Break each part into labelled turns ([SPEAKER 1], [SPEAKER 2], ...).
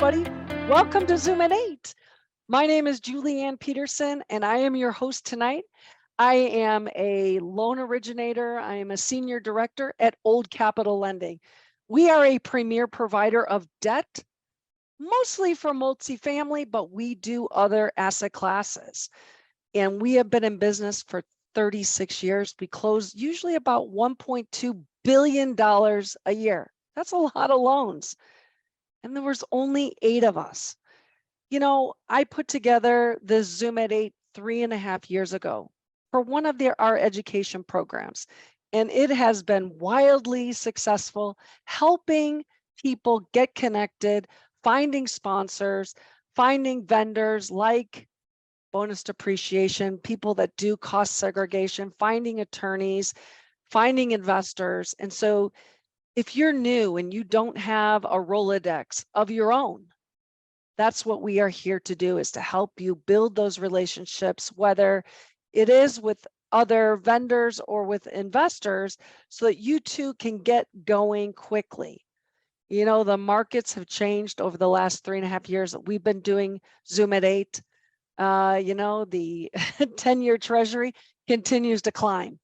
[SPEAKER 1] everybody. Welcome to Zoom at 8. My name is Julianne Peterson, and I am your host tonight. I am a loan originator. I am a senior director at Old Capital Lending. We are a premier provider of debt, mostly for multifamily, but we do other asset classes. And we have been in business for 36 years. We close usually about $1.2 billion a year. That's a lot of loans. And there was only 8 of us. You know, I put together this Zoom at 8 3.5 years ago for one of our education programs. And it has been wildly successful, helping people get connected, finding sponsors, finding vendors like Bonus Depreciation, people that do cost segregation, finding attorneys, finding investors. And so if you're new and you don't have a Rolodex of your own, that's what we are here to do, is to help you build those relationships, whether it is with other vendors or with investors, so that you too can get going quickly. You know, the markets have changed over the last 3.5 years. We've been doing Zoom at 8. You know, the 10-year treasury continues to climb.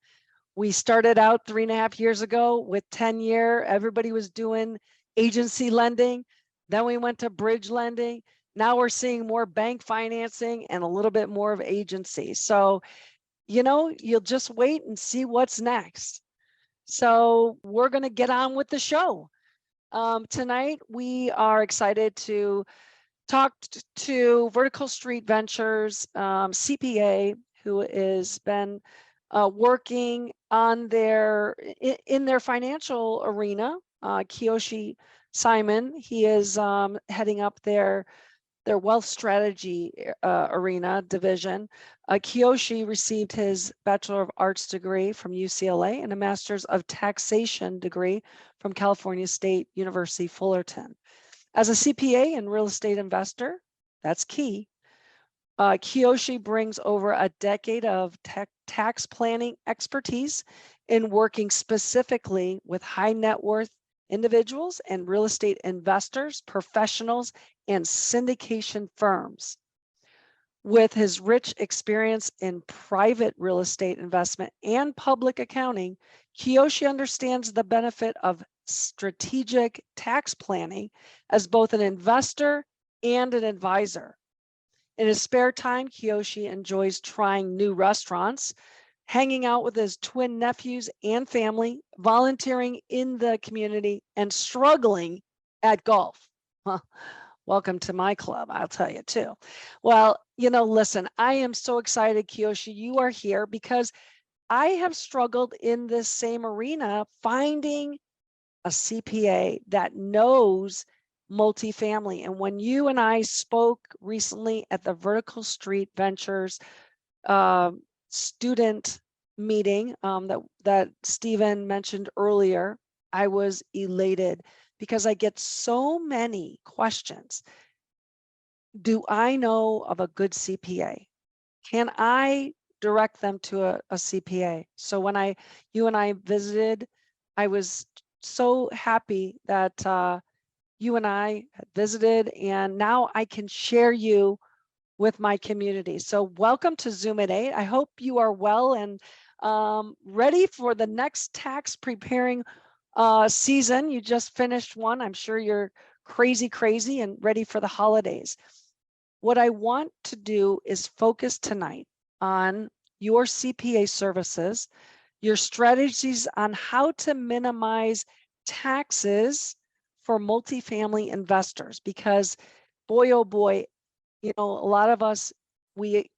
[SPEAKER 1] We started out 3.5 years ago with 10-year. Everybody was doing agency lending. Then we went to bridge lending. Now we're seeing more bank financing and a little bit more of agency. So, you know, you'll just wait and see what's next. So we're going to get on with the show. Tonight, we are excited to talk to Vertical Street Ventures CPA, who has been working on in their financial arena. Kiyoshi Simon, he is heading up their wealth strategy arena division. Kiyoshi received his Bachelor of Arts degree from UCLA and a Master's of Taxation degree from California State University, Fullerton. As a CPA and real estate investor, that's key. Kiyoshi brings over a decade of tax planning expertise in working specifically with high net worth individuals and real estate investors, professionals, and syndication firms. With his rich experience in private real estate investment and public accounting, Kiyoshi understands the benefit of strategic tax planning as both an investor and an advisor. In his spare time, Kiyoshi enjoys trying new restaurants, hanging out with his twin nephews and family, volunteering in the community, and struggling at golf. Well, welcome to my club, I'll tell you too. Well, you know, listen, I am so excited, Kiyoshi, you are here, because I have struggled in this same arena finding a CPA that knows multifamily. And when you and I spoke recently at the Vertical Street Ventures student meeting that Stephen mentioned earlier, I was elated because I get so many questions. Do I know of a good CPA? Can I direct them to a CPA? So when you and I visited, I was so happy that you and I visited, and now I can share you with my community. So welcome to Zoom at 8. I hope you are well and ready for the next tax preparing season. You just finished one. I'm sure you're crazy and ready for the holidays. What I want to do is focus tonight on your CPA services, your strategies on how to minimize taxes for multifamily investors, because boy, oh boy, you know, a lot of us, we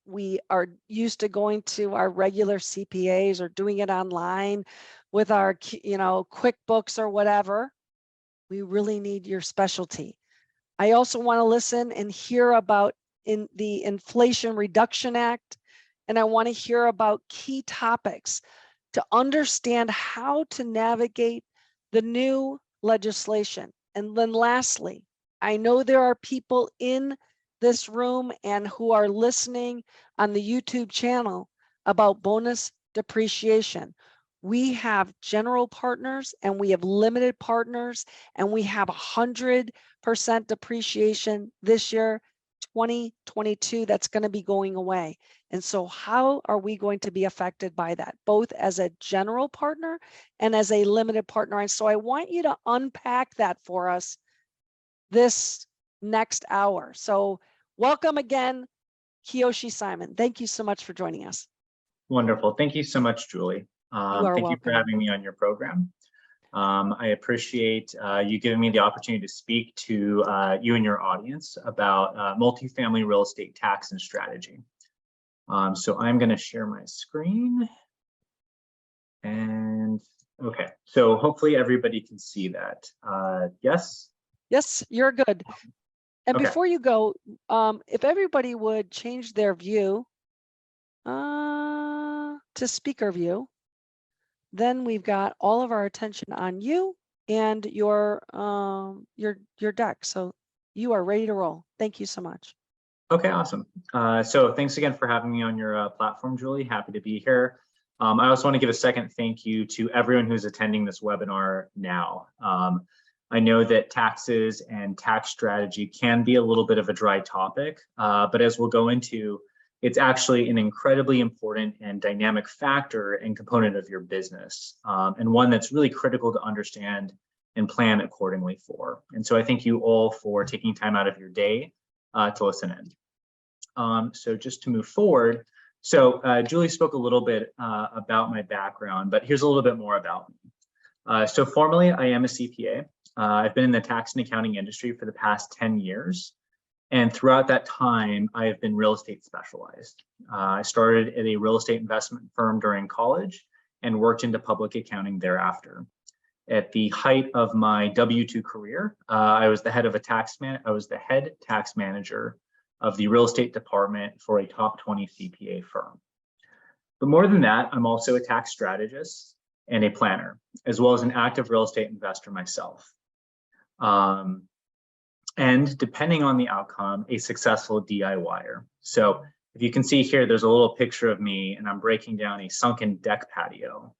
[SPEAKER 1] are used to going to our regular CPAs or doing it online with our, you know, QuickBooks or whatever. We really need your specialty. I also want to listen and hear about in the Inflation Reduction Act, and I want to hear about key topics to understand how to navigate the new legislation. And then lastly, I know there are people in this room and who are listening on the YouTube channel about bonus depreciation. We have general partners and we have limited partners, and we have 100% depreciation this year, 2022, that's going to be going away. And so how are we going to be affected by that, both as a general partner and as a limited partner? And so I want you to unpack that for us this next hour. So welcome again, Kiyoshi Simon. Thank you so much for joining us.
[SPEAKER 2] Wonderful. Thank you so much, Julie.
[SPEAKER 1] Thank
[SPEAKER 2] you for having me on your program. I appreciate you giving me the opportunity to speak to you and your audience about multifamily real estate tax and strategy. So I'm going to share my screen. And okay, so hopefully everybody can see that. Yes?
[SPEAKER 1] Yes, you're good. And
[SPEAKER 2] Okay.
[SPEAKER 1] before you go, if everybody would change their view to speaker view, then we've got all of our attention on you and your deck. So you are ready to roll. Thank you so much.
[SPEAKER 2] Okay, awesome. So thanks again for having me on your platform, Julie. Happy to be here. I also want to give a second thank you to everyone who's attending this webinar now. I know that taxes and tax strategy can be a little bit of a dry topic, but as we'll go into, it's actually an incredibly important and dynamic factor and component of your business, and one that's really critical to understand and plan accordingly for. And so I thank you all for taking time out of your day to listen in. So just to move forward, so Julie spoke a little bit about my background, but here's a little bit more about me. So formally, I am a CPA. I've been in the tax and accounting industry for the past 10 years. And throughout that time, I have been real estate specialized. I started at a real estate investment firm during college and worked into public accounting thereafter. At the height of my W-2 career, I was the head tax manager of the real estate department for a top 20 CPA firm. But more than that, I'm also a tax strategist and a planner, as well as an active real estate investor myself. And depending on the outcome, a successful DIYer. So if you can see here, there's a little picture of me and I'm breaking down a sunken deck patio.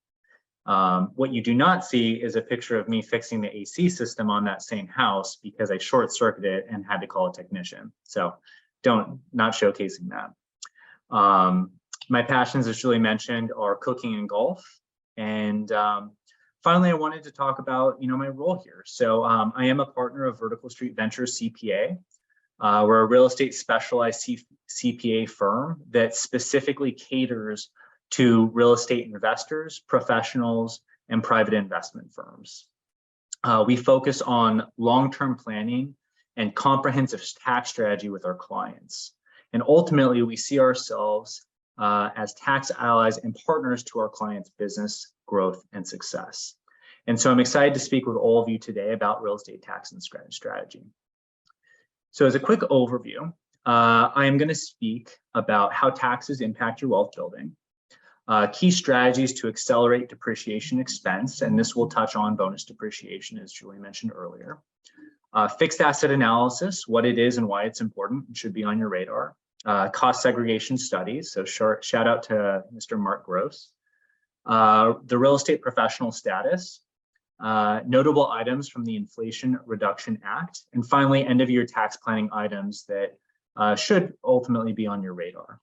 [SPEAKER 2] What you do not see is a picture of me fixing the AC system on that same house because I short-circuited it and had to call a technician. So not showcasing that. My passions, as Julie mentioned, are cooking and golf. And finally, I wanted to talk about, my role here. So I am a partner of Vertical Street Ventures CPA. We're a real estate specialized CPA firm that specifically caters to real estate investors, professionals, and private investment firms. We focus on long-term planning and comprehensive tax strategy with our clients. And ultimately, we see ourselves as tax allies and partners to our clients' business growth and success. And so I'm excited to speak with all of you today about real estate tax and strategy. So as a quick overview, I am going to speak about how taxes impact your wealth building, key strategies to accelerate depreciation expense, and this will touch on bonus depreciation, as Julie mentioned earlier. Fixed asset analysis, what it is and why it's important, it should be on your radar. Cost segregation studies, so shout out to Mr. Mark Gross. The real estate professional status, notable items from the Inflation Reduction Act, and finally, end of year tax planning items that should ultimately be on your radar.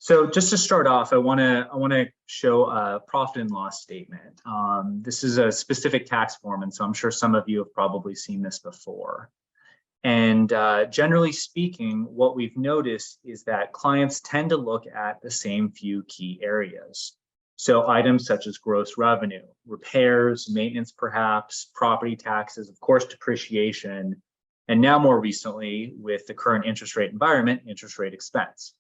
[SPEAKER 2] So just to start off, I want to show a profit and loss statement. This is a specific tax form, and so I'm sure some of you have probably seen this before. And generally speaking, what we've noticed is that clients tend to look at the same few key areas. So items such as gross revenue, repairs, maintenance perhaps, property taxes, of course, depreciation, and now more recently with the current interest rate environment, interest rate expense.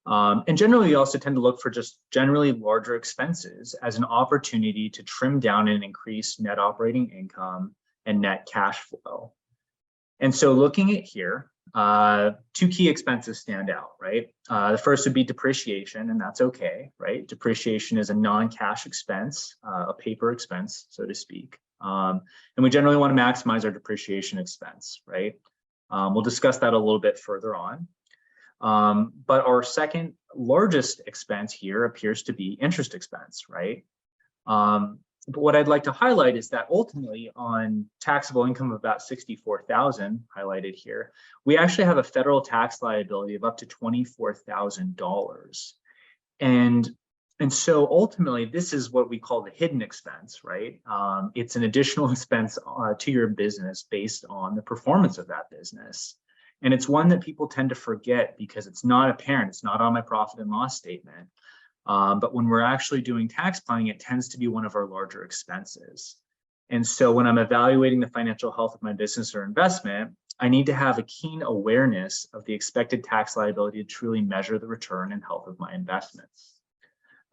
[SPEAKER 2] And generally, we also tend to look for just generally larger expenses as an opportunity to trim down and increase net operating income and net cash flow. And so looking at here, two key expenses stand out, right? The first would be depreciation, and that's okay, right? Depreciation is a non-cash expense, a paper expense, so to speak. And we generally want to maximize our depreciation expense, right? We'll discuss that a little bit further on. But our second largest expense here appears to be interest expense, right? But what I'd like to highlight is that ultimately on taxable income of about 64,000 highlighted here, we actually have a federal tax liability of up to $24,000. And so ultimately, this is what we call the hidden expense, right? It's an additional expense to your business based on the performance of that business. And it's one that people tend to forget because it's not apparent. It's not on my profit and loss statement. But when we're actually doing tax planning, it tends to be one of our larger expenses. And so when I'm evaluating the financial health of my business or investment, I need to have a keen awareness of the expected tax liability to truly measure the return and health of my investments.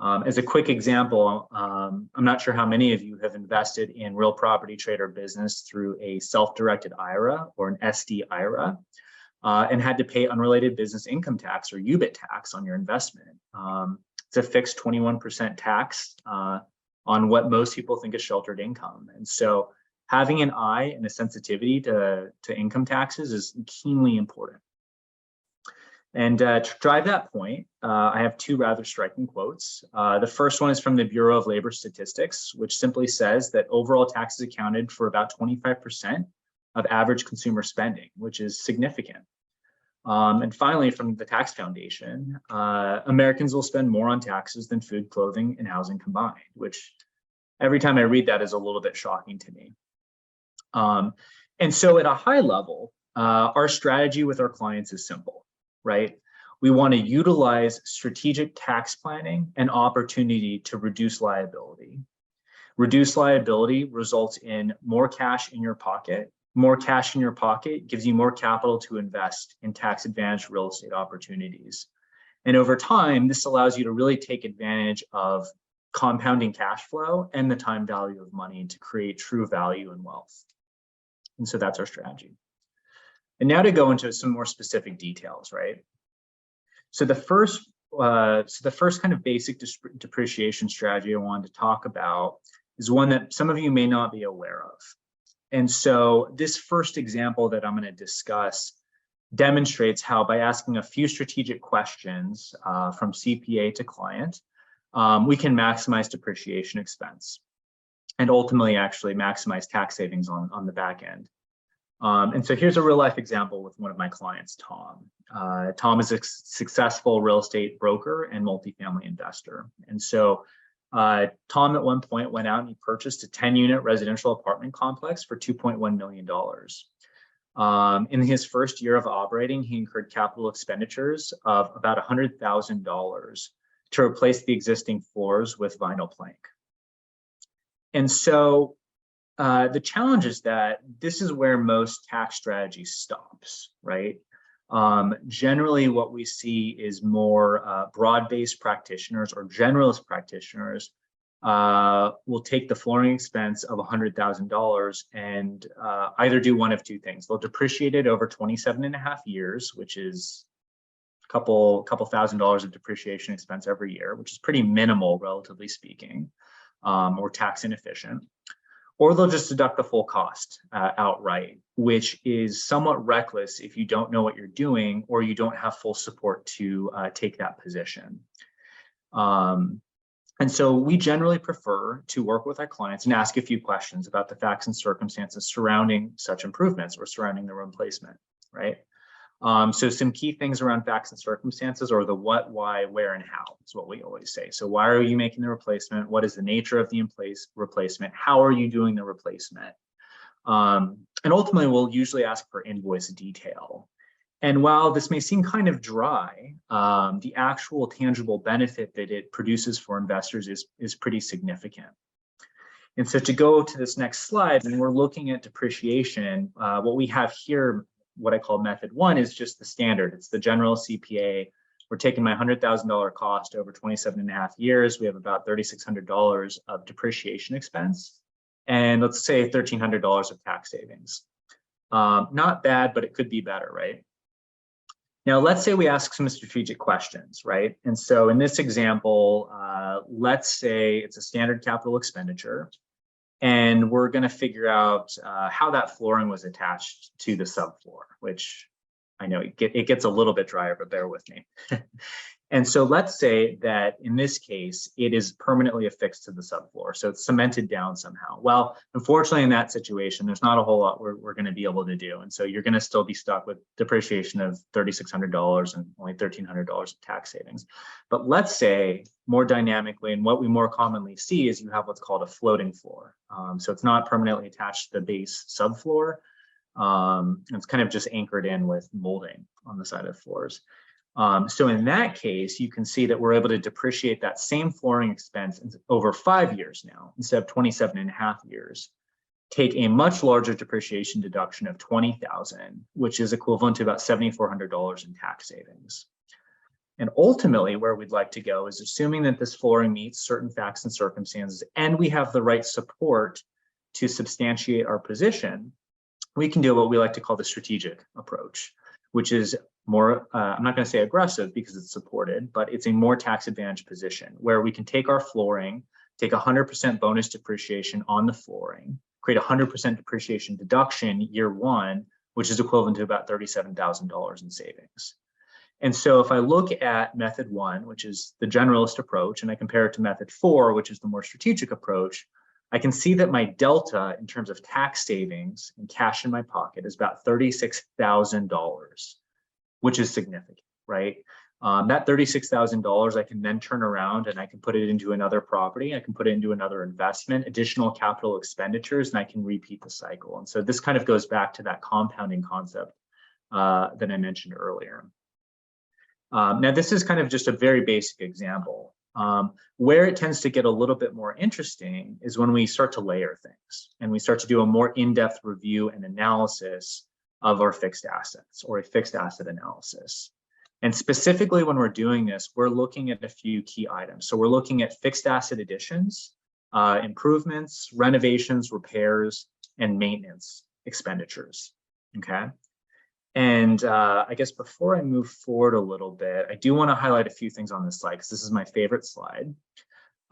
[SPEAKER 2] As a quick example, I'm not sure how many of you have invested in real property trade or business through a self-directed IRA or an SD IRA and had to pay unrelated business income tax or UBIT tax on your investment. It's a fixed 21% tax on what most people think is sheltered income. And so having an eye and a sensitivity to income taxes is keenly important. And to drive that point, I have two rather striking quotes. The first one is from the Bureau of Labor Statistics, which simply says that overall taxes accounted for about 25% of average consumer spending, which is significant. And finally, from the Tax Foundation, Americans will spend more on taxes than food, clothing, and housing combined, which every time I read that is a little bit shocking to me. And so at a high level, our strategy with our clients is simple, right? We want to utilize strategic tax planning and opportunity to reduce liability. Reduced liability results in more cash in your pocket. More cash in your pocket gives you more capital to invest in tax-advantaged real estate opportunities. And over time, this allows you to really take advantage of compounding cash flow and the time value of money to create true value and wealth. And so that's our strategy. And now to go into some more specific details, right? So the first kind of basic depreciation strategy I wanted to talk about is one that some of you may not be aware of. And so this first example that I'm going to discuss demonstrates how by asking a few strategic questions from CPA to client, we can maximize depreciation expense and ultimately actually maximize tax savings on the back end. And so here's a real life example with one of my clients, Tom. Tom is a successful real estate broker and multifamily investor. And so Tom at one point went out and he purchased a 10-unit residential apartment complex for $2.1 million. In his first year of operating, he incurred capital expenditures of about $100,000 to replace the existing floors with vinyl plank. And so the challenge is that this is where most tax strategy stops, right? Generally, what we see is more broad-based practitioners or generalist practitioners will take the flooring expense of $100,000 and either do one of two things. They'll depreciate it over 27.5 years, which is a couple $1,000s of depreciation expense every year, which is pretty minimal, relatively speaking, or tax inefficient. Or they'll just deduct the full cost outright, which is somewhat reckless if you don't know what you're doing or you don't have full support to take that position. And so we generally prefer to work with our clients and ask a few questions about the facts and circumstances surrounding such improvements or surrounding the replacement, right? So some key things around facts and circumstances, or the what, why, where, and how is what we always say. So why are you making the replacement? What is the nature of the replacement? How are you doing the replacement? And ultimately, we'll usually ask for invoice detail. And while this may seem kind of dry, the actual tangible benefit that it produces for investors is pretty significant. And so to go to this next slide, when we're looking at depreciation, what we have here, what I call method one, is just the standard. It's the general CPA. We're taking my $100,000 cost over 27.5 years. We have about $3,600 of depreciation expense. And let's say $1,300 of tax savings. Not bad, but it could be better, right? Now, let's say we ask some strategic questions, right? And so in this example, let's say it's a standard capital expenditure. And we're going to figure out how that flooring was attached to the subfloor, which I know it gets a little bit drier, but bear with me. And so let's say that in this case, it is permanently affixed to the subfloor. So it's cemented down somehow. Well, unfortunately, in that situation, there's not a whole lot we're going to be able to do. And so you're going to still be stuck with depreciation of $3,600 and only $1,300 of tax savings. But let's say more dynamically, and what we more commonly see is you have what's called a floating floor. So it's not permanently attached to the base subfloor. It's kind of just anchored in with molding on the side of floors. So in that case, you can see that we're able to depreciate that same flooring expense over 5 years now, instead of 27.5 years, take a much larger depreciation deduction of $20,000, which is equivalent to about $7,400 in tax savings. And ultimately, where we'd like to go is assuming that this flooring meets certain facts and circumstances, and we have the right support to substantiate our position, we can do what we like to call the strategic approach, which is more, I'm not going to say aggressive because it's supported, but it's a more tax advantage position where we can take our flooring, take 100% bonus depreciation on the flooring, create 100% depreciation deduction year one, which is equivalent to about $37,000 in savings. And so if I look at method 1, which is the generalist approach, and I compare it to method 4, which is the more strategic approach, I can see that my delta in terms of tax savings and cash in my pocket is about $36,000, which is significant, right? That $36,000 I can then turn around and I can put it into another property. I can put it into another investment, additional capital expenditures, and I can repeat the cycle. And so this kind of goes back to that compounding concept that I mentioned earlier. Now, this is kind of just a very basic example. Where it tends to get a little bit more interesting is when we start to layer things and we start to do a more in-depth review and analysis of our fixed assets or a fixed asset analysis. And specifically when we're doing this, we're looking at a few key items. So we're looking at fixed asset additions, improvements, renovations, repairs, and maintenance expenditures, okay? And I guess before I move forward a little bit, I do want to highlight a few things on this slide because this is my favorite slide.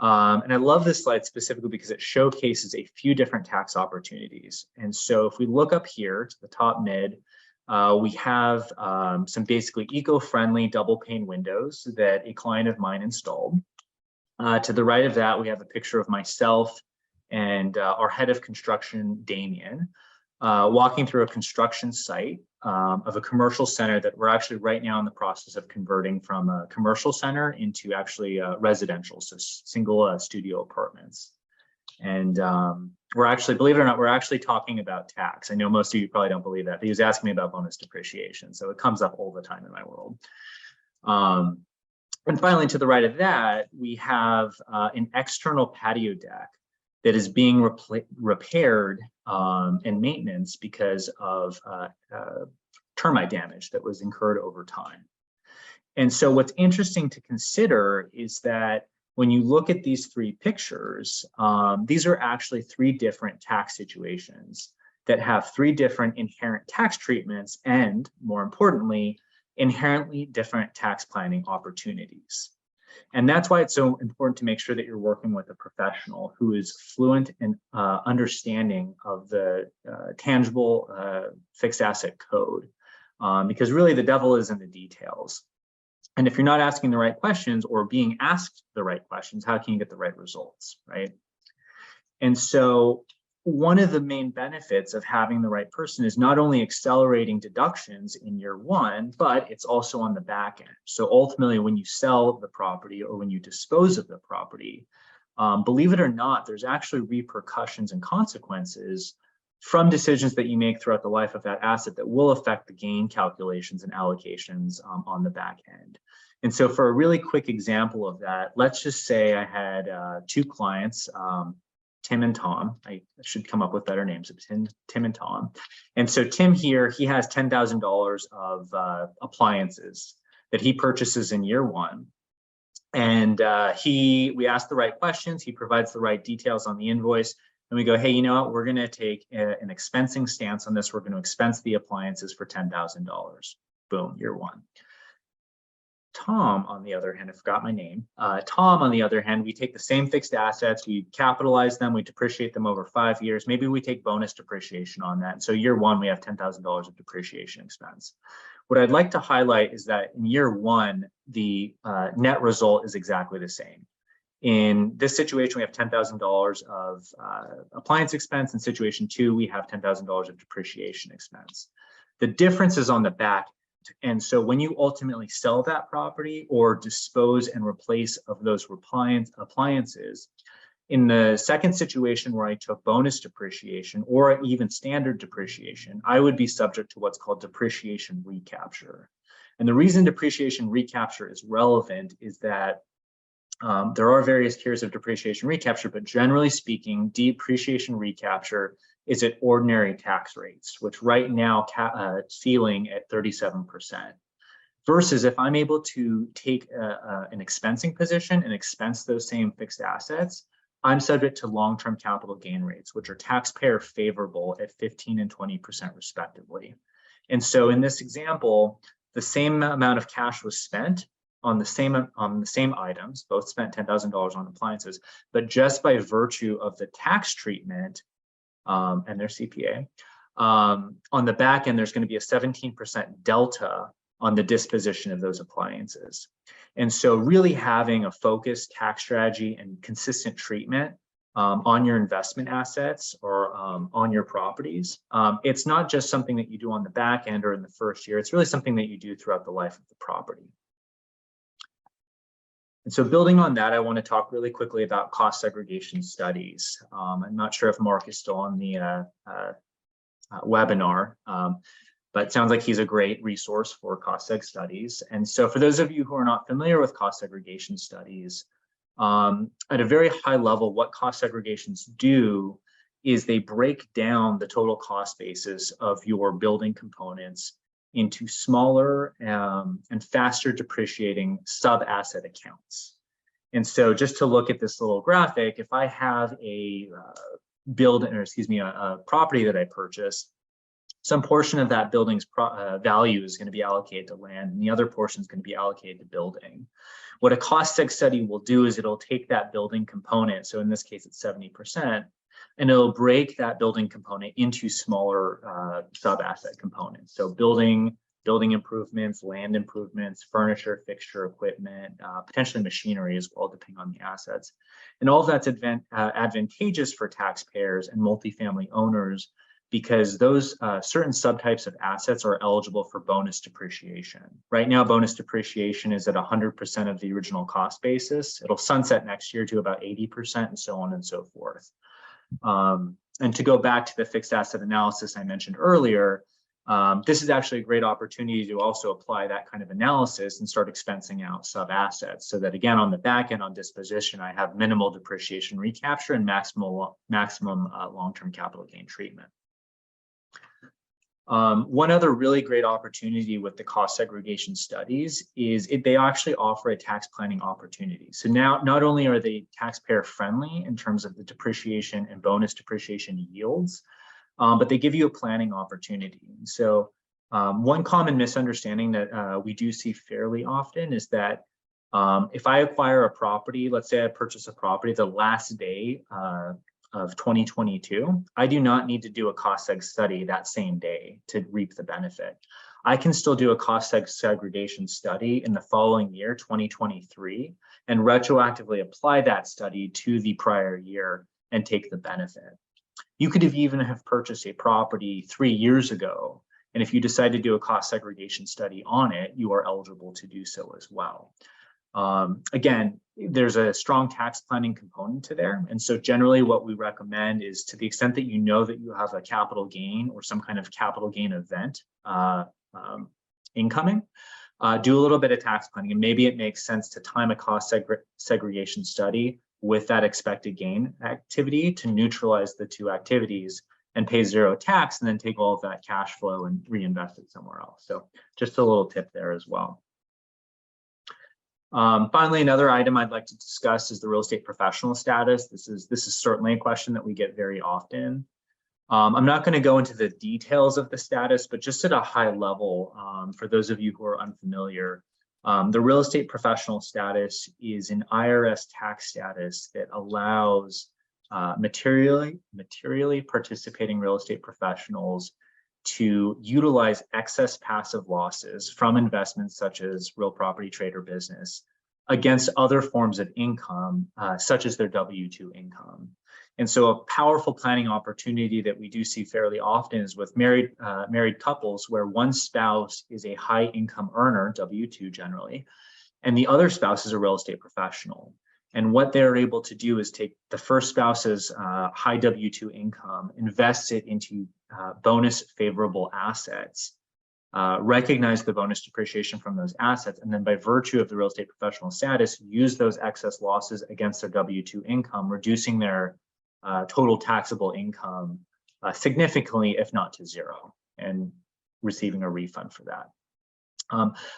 [SPEAKER 2] And I love this slide specifically because it showcases a few different tax opportunities. And so if we look up here to the top mid, we have some basically eco-friendly double pane windows that a client of mine installed. To the right of that, we have a picture of myself and our head of construction, Damien, walking through a construction site of a commercial center that we're actually right now in the process of converting from a commercial center into actually residential, so single studio apartments. And we're actually, believe it or not, we're actually talking about tax. I know most of you probably don't believe that, but he was asking me about bonus depreciation. So it comes up all the time in my world. And finally, to the right of that, we have an external patio deck that is being repaired and maintenance because of termite damage that was incurred over time. And so what's interesting to consider is that when you look at these three pictures, these are actually three different tax situations that have three different inherent tax treatments and, more importantly, inherently different tax planning opportunities. And that's why it's so important to make sure that you're working with a professional who is fluent in understanding of the tangible fixed asset code, because really the devil is in the details. And if you're not asking the right questions or being asked the right questions, how can you get the right results, right? And so one of the main benefits of having the right person is not only accelerating deductions in year one, but it's also on the back end. So ultimately, when you sell the property or when you dispose of the property, believe it or not, there's actually repercussions and consequences from decisions that you make throughout the life of that asset that will affect the gain calculations and allocations on the back end. And so for a really quick example of that, let's just say I had two clients, Tim and Tom. I should come up with better names of Tim and Tom. And so Tim here, he has $10,000 of appliances that he purchases in year one. And we ask the right questions, he provides the right details on the invoice, and we go, hey, you know what, we're gonna take an expensing stance on this. We're gonna expense the appliances for $10,000. Boom, year one. Tom, on the other hand, I forgot my name. Tom, on the other hand, we take the same fixed assets, we capitalize them, we depreciate them over 5 years. Maybe we take bonus depreciation on that. And so year one, we have $10,000 of depreciation expense. What I'd like to highlight is that in year one, the net result is exactly the same. In this situation, we have $10,000 of appliance expense. In situation two, we have $10,000 of depreciation expense. The difference is on the back. And so when you ultimately sell that property or dispose and replace of those appliances, in the second situation where I took bonus depreciation or even standard depreciation, I would be subject to what's called depreciation recapture. And the reason depreciation recapture is relevant is that there are various tiers of depreciation recapture, but generally speaking, depreciation recapture is at ordinary tax rates, which right now ceiling at 37%. Versus if I'm able to take an expensing position and expense those same fixed assets, I'm subject to long-term capital gain rates, which are taxpayer favorable at 15% and 20% respectively. And so in this example, the same amount of cash was spent on the same items, both spent $10,000 on appliances, but just by virtue of the tax treatment and their CPA, on the back end, there's going to be a 17% delta on the disposition of those appliances. And so really having a focused tax strategy and consistent treatment on your investment assets or on your properties, it's not just something that you do on the back end or in the first year, it's really something that you do throughout the life of the property. And so building on that, I want to talk really quickly about cost segregation studies. I'm not sure if Mark is still on the webinar, but it sounds like he's a great resource for cost seg studies. And so for those of you who are not familiar with cost segregation studies, at a very high level, what cost segregations do is they break down the total cost basis of your building components into smaller and faster depreciating sub-asset accounts. And so just to look at this little graphic, if I have a property that I purchase, some portion of that building's value is going to be allocated to land, and the other portion is going to be allocated to building. What a cost seg study will do is it'll take that building component, so in this case it's 70%, and it'll break that building component into smaller sub-asset components. So building improvements, land improvements, furniture, fixture, equipment, potentially machinery as well, depending on the assets. And all of that's advantageous for taxpayers and multifamily owners because those certain subtypes of assets are eligible for bonus depreciation. Right now, bonus depreciation is at 100% of the original cost basis. It'll sunset next year to about 80% and so on and so forth. And to go back to the fixed asset analysis I mentioned earlier, this is actually a great opportunity to also apply that kind of analysis and start expensing out sub-assets so that again, on the back end on disposition, I have minimal depreciation recapture and maximum long-term capital gain treatment. One other really great opportunity with the cost segregation studies is they actually offer a tax planning opportunity. So now not only are they taxpayer friendly in terms of the depreciation and bonus depreciation yields, but they give you a planning opportunity. So one common misunderstanding that we do see fairly often is that if I acquire a property, let's say I purchase a property the last day of 2022, I do not need to do a cost seg study that same day to reap the benefit. I can still do a cost seg segregation study in the following year, 2023, and retroactively apply that study to the prior year and take the benefit. You could even have purchased a property 3 years ago, and if you decide to do a cost segregation study on it, you are eligible to do so as well. Again, there's a strong tax planning component to there. And so generally what we recommend is to the extent that you know that you have a capital gain or some kind of capital gain event incoming, do a little bit of tax planning. And maybe it makes sense to time a cost segregation study with that expected gain activity to neutralize the two activities and pay zero tax and then take all of that cash flow and reinvest it somewhere else. So just a little tip there as well. Finally, another item I'd like to discuss is the real estate professional status. This is certainly a question that we get very often. I'm not going to go into the details of the status, but just at a high level, for those of you who are unfamiliar, the real estate professional status is an IRS tax status that allows materially participating real estate professionals to utilize excess passive losses from investments such as real property trade or business against other forms of income, such as their W-2 income. And so a powerful planning opportunity that we do see fairly often is with married couples where one spouse is a high income earner, W-2 generally, and the other spouse is a real estate professional. And what they're able to do is take the first spouse's high W-2 income, invest it into bonus favorable assets, recognize the bonus depreciation from those assets, and then by virtue of the real estate professional status, use those excess losses against their W-2 income, reducing their total taxable income significantly, if not to zero, and receiving a refund for that.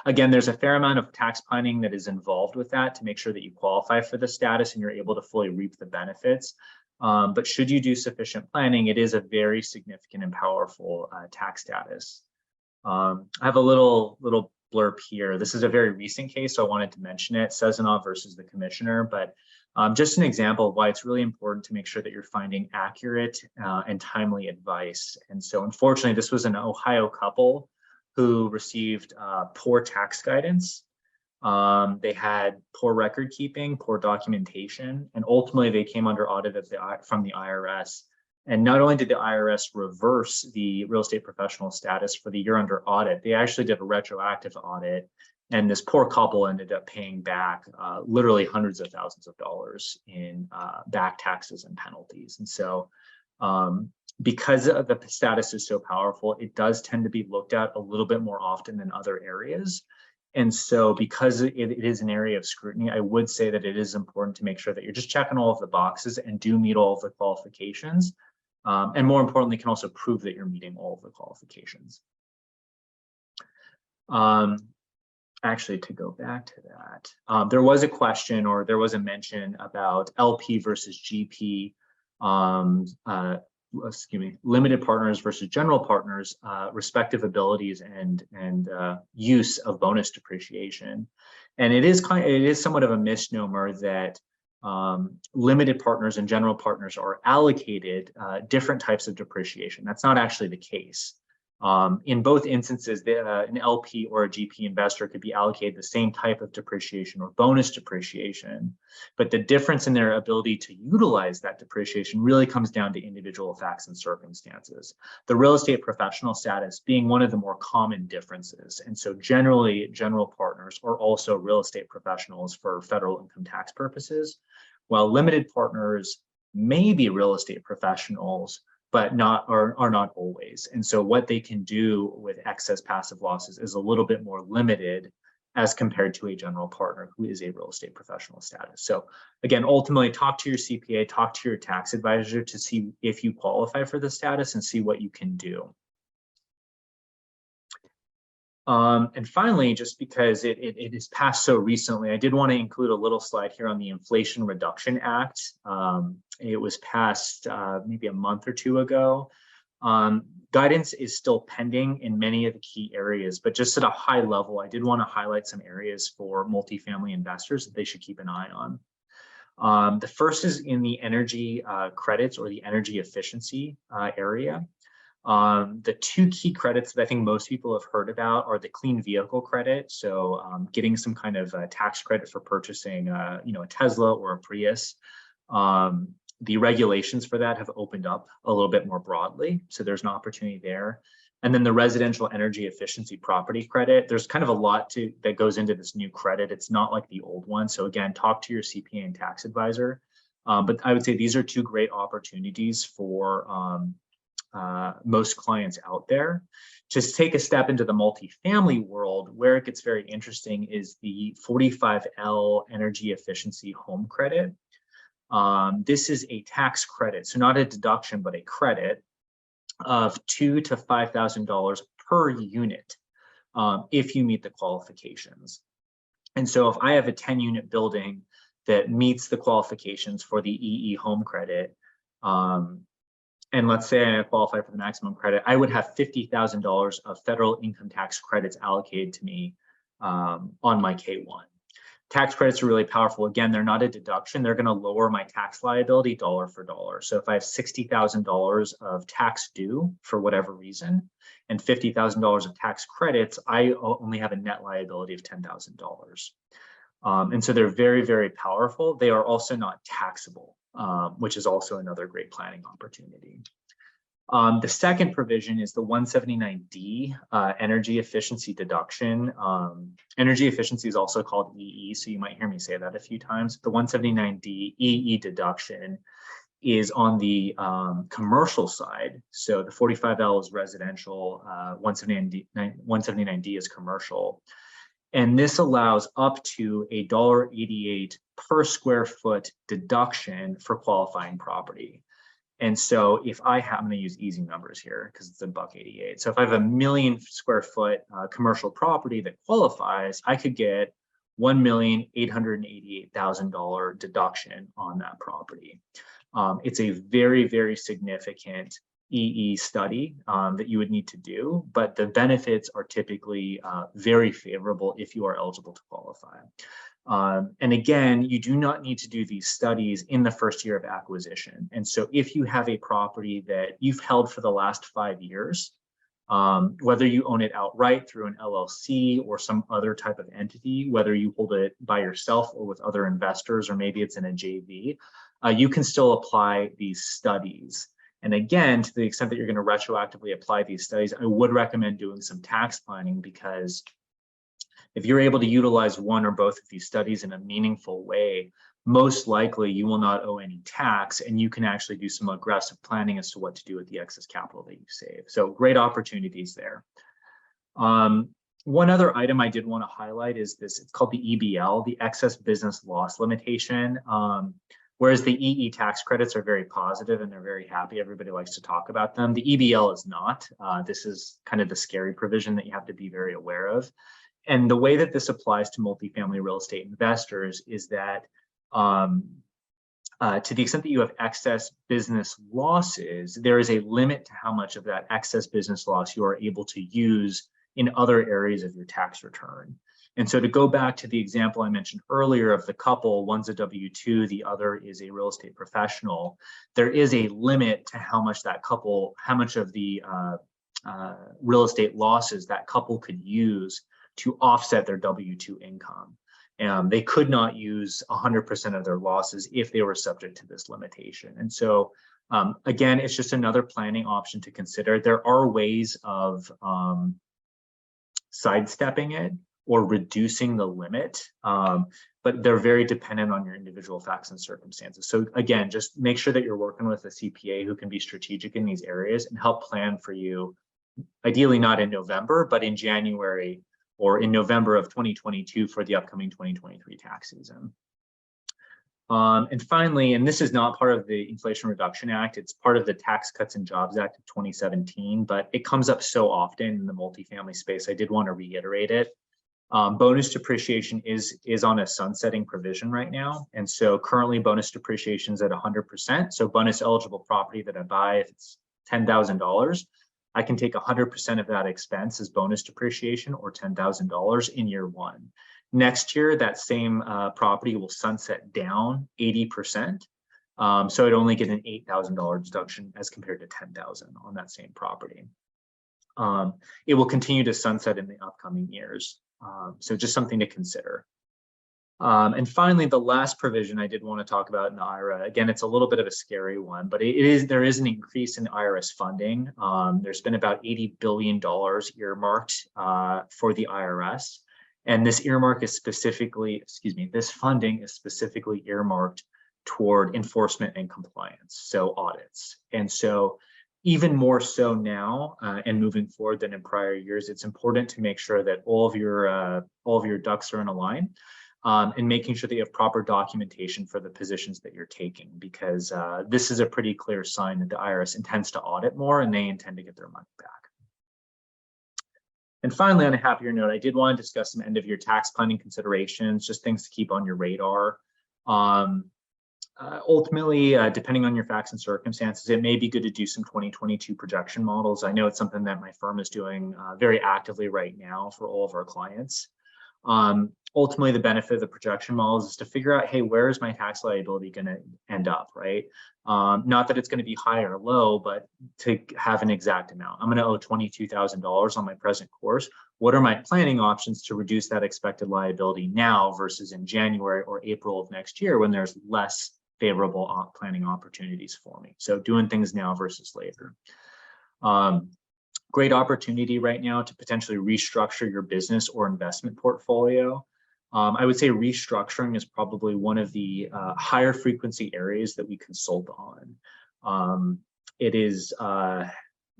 [SPEAKER 2] Again, there's a fair amount of tax planning that is involved with that to make sure that you qualify for the status and you're able to fully reap the benefits. But should you do sufficient planning, it is a very significant and powerful tax status. I have a little blurb here. This is a very recent case, so I wanted to mention it, Sezonov versus the commissioner, but just an example of why it's really important to make sure that you're finding accurate and timely advice. And so unfortunately, this was an Ohio couple who received poor tax guidance. They had poor record keeping, poor documentation, and ultimately they came under audit from the IRS. And not only did the IRS reverse the real estate professional status for the year under audit, they actually did a retroactive audit. And this poor couple ended up paying back literally hundreds of thousands of dollars in back taxes and penalties. And so because the status is so powerful, it does tend to be looked at a little bit more often than other areas. And so because it is an area of scrutiny, I would say that it is important to make sure that you're just checking all of the boxes and do meet all of the qualifications. And more importantly, can also prove that you're meeting all of the qualifications. Actually, to go back to that, there was a question or there was a mention about LP versus GP, limited partners versus general partners, respective abilities and use of bonus depreciation. And it is somewhat of a misnomer that limited partners and general partners are allocated different types of depreciation. That's not actually the case. In both instances, an LP or a GP investor could be allocated the same type of depreciation or bonus depreciation, but the difference in their ability to utilize that depreciation really comes down to individual facts and circumstances. The real estate professional status being one of the more common differences. And so generally, general partners are also real estate professionals for federal income tax purposes, while limited partners may be real estate professionals, but are not always. And so what they can do with excess passive losses is a little bit more limited as compared to a general partner who is a real estate professional status. So again, ultimately talk to your CPA, talk to your tax advisor to see if you qualify for the status and see what you can do. And finally, just because it is passed so recently, I did want to include a little slide here on the Inflation Reduction Act. It was passed maybe a month or two ago. Guidance is still pending in many of the key areas, but just at a high level, I did want to highlight some areas for multifamily investors that they should keep an eye on. The first is in the energy credits or the energy efficiency area. The two key credits that I think most people have heard about are the clean vehicle credit. So getting some kind of tax credit for purchasing, a Tesla or a Prius. The regulations for that have opened up a little bit more broadly. So there's an opportunity there. And then the residential energy efficiency property credit, there's kind of a lot that goes into this new credit. It's not like the old one. So again, talk to your CPA and tax advisor. But I would say these are two great opportunities for most clients out there. Just take a step into the multifamily world. Where it gets very interesting is the 45L energy efficiency home credit. This is a tax credit, so not a deduction, but a credit of $2,000 to $5,000 per unit if you meet the qualifications. And so if I have a 10-unit building that meets the qualifications for the EE home credit, and let's say I qualify for the maximum credit, I would have $50,000 of federal income tax credits allocated to me on my K1. Tax credits are really powerful. Again, they're not a deduction. They're going to lower my tax liability dollar for dollar. So if I have $60,000 of tax due for whatever reason and $50,000 of tax credits, I only have a net liability of $10,000. And so they're very, very powerful. They are also not taxable, which is also another great planning opportunity. The second provision is the 179D energy efficiency deduction. Energy efficiency is also called EE, so you might hear me say that a few times. The 179D EE deduction is on the commercial side. So the 45L is residential, 179D is commercial. And this allows up to $1.88 per square foot deduction for qualifying property. And so if I have, I'm going to use easy numbers here because it's $1.88. So if I have a 1 million square foot commercial property that qualifies, I could get $1,888,000 deduction on that property. It's a very, very significant EE study that you would need to do, but the benefits are typically very favorable if you are eligible to qualify. And again, you do not need to do these studies in the first year of acquisition. And so if you have a property that you've held for the last 5 years, whether you own it outright through an LLC or some other type of entity, whether you hold it by yourself or with other investors, or maybe it's in a JV, you can still apply these studies. And again, to the extent that you're going to retroactively apply these studies, I would recommend doing some tax planning, because if you're able to utilize one or both of these studies in a meaningful way, most likely you will not owe any tax, and you can actually do some aggressive planning as to what to do with the excess capital that you save. So great opportunities there. One other item I did want to highlight is this. It's called the EBL, the excess business loss limitation. Whereas the EE tax credits are very positive and they're very happy, everybody likes to talk about them, the EBL is not. This is kind of the scary provision that you have to be very aware of. And the way that this applies to multifamily real estate investors is that to the extent that you have excess business losses, there is a limit to how much of that excess business loss you are able to use in other areas of your tax return. And so to go back to the example I mentioned earlier of the couple, one's a W-2, the other is a real estate professional, there is a limit to how much that couple, how much of the real estate losses that couple could use to offset their W-2 income. They could not use 100% of their losses if they were subject to this limitation. And so, again, it's just another planning option to consider. There are ways of sidestepping it or reducing the limit, but they're very dependent on your individual facts and circumstances. So again, just make sure that you're working with a CPA who can be strategic in these areas and help plan for you, ideally not in November, but in January or in November of 2022 for the upcoming 2023 tax season. And finally, and this is not part of the Inflation Reduction Act, it's part of the Tax Cuts and Jobs Act of 2017, but it comes up so often in the multifamily space, I did want to reiterate it. Bonus depreciation is on a sunsetting provision right now. And so currently bonus depreciation is at 100%. So bonus eligible property that I buy, if it's $10,000, I can take 100% of that expense as bonus depreciation, or $10,000 in year one. Next year, that same property will sunset down 80%. So I'd only get an $8,000 deduction as compared to $10,000 on that same property. It will continue to sunset in the upcoming years. So just something to consider. And finally, the last provision I did want to talk about in the IRA, again, it's a little bit of a scary one, but there is an increase in IRS funding. There's been about $80 billion earmarked for the IRS. And this earmark is specifically, this funding is specifically earmarked toward enforcement and compliance, so audits. And so even more so now and moving forward than in prior years, it's important to make sure that all of your ducks are in a line, and making sure that you have proper documentation for the positions that you're taking, because this is a pretty clear sign that the IRS intends to audit more and they intend to get their money back. And finally, on a happier note, I did want to discuss some end of year tax planning considerations, just things to keep on your radar. Ultimately, depending on your facts and circumstances, it may be good to do some 2022 projection models. I know it's something that my firm is doing very actively right now for all of our clients. Ultimately, the benefit of the projection models is to figure out, hey, where is my tax liability going to end up, right? Not that it's going to be high or low, but to have an exact amount. I'm going to owe $22,000 on my present course. What are my planning options to reduce that expected liability now versus in January or April of next year when there's less favorable planning opportunities for me? So doing things now versus later. Great opportunity right now to potentially restructure your business or investment portfolio. I would say restructuring is probably one of the higher frequency areas that we consult on. It is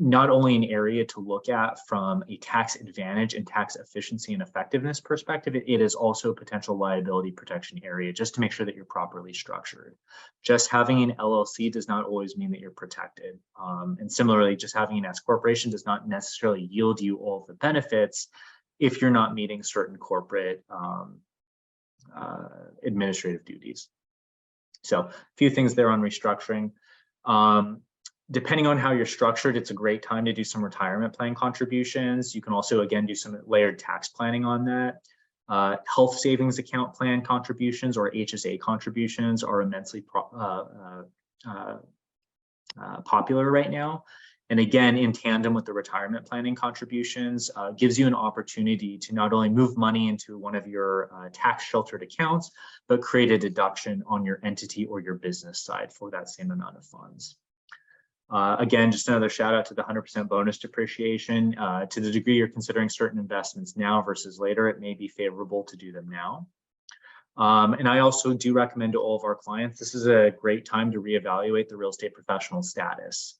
[SPEAKER 2] not only an area to look at from a tax advantage and tax efficiency and effectiveness perspective, it is also a potential liability protection area just to make sure that you're properly structured. Just having an LLC does not always mean that you're protected. And similarly, just having an S corporation does not necessarily yield you all of the benefits if you're not meeting certain corporate administrative duties. So a few things there on restructuring. Depending on how you're structured, it's a great time to do some retirement plan contributions. You can also, again, do some layered tax planning on that. Health savings account plan contributions or HSA contributions are immensely popular right now. And again, in tandem with the retirement planning contributions, gives you an opportunity to not only move money into one of your tax sheltered accounts, but create a deduction on your entity or your business side for that same amount of funds. Again, just another shout out to the 100% bonus depreciation. To the degree you're considering certain investments now versus later, it may be favorable to do them now. And I also do recommend to all of our clients, this is a great time to reevaluate the real estate professional status.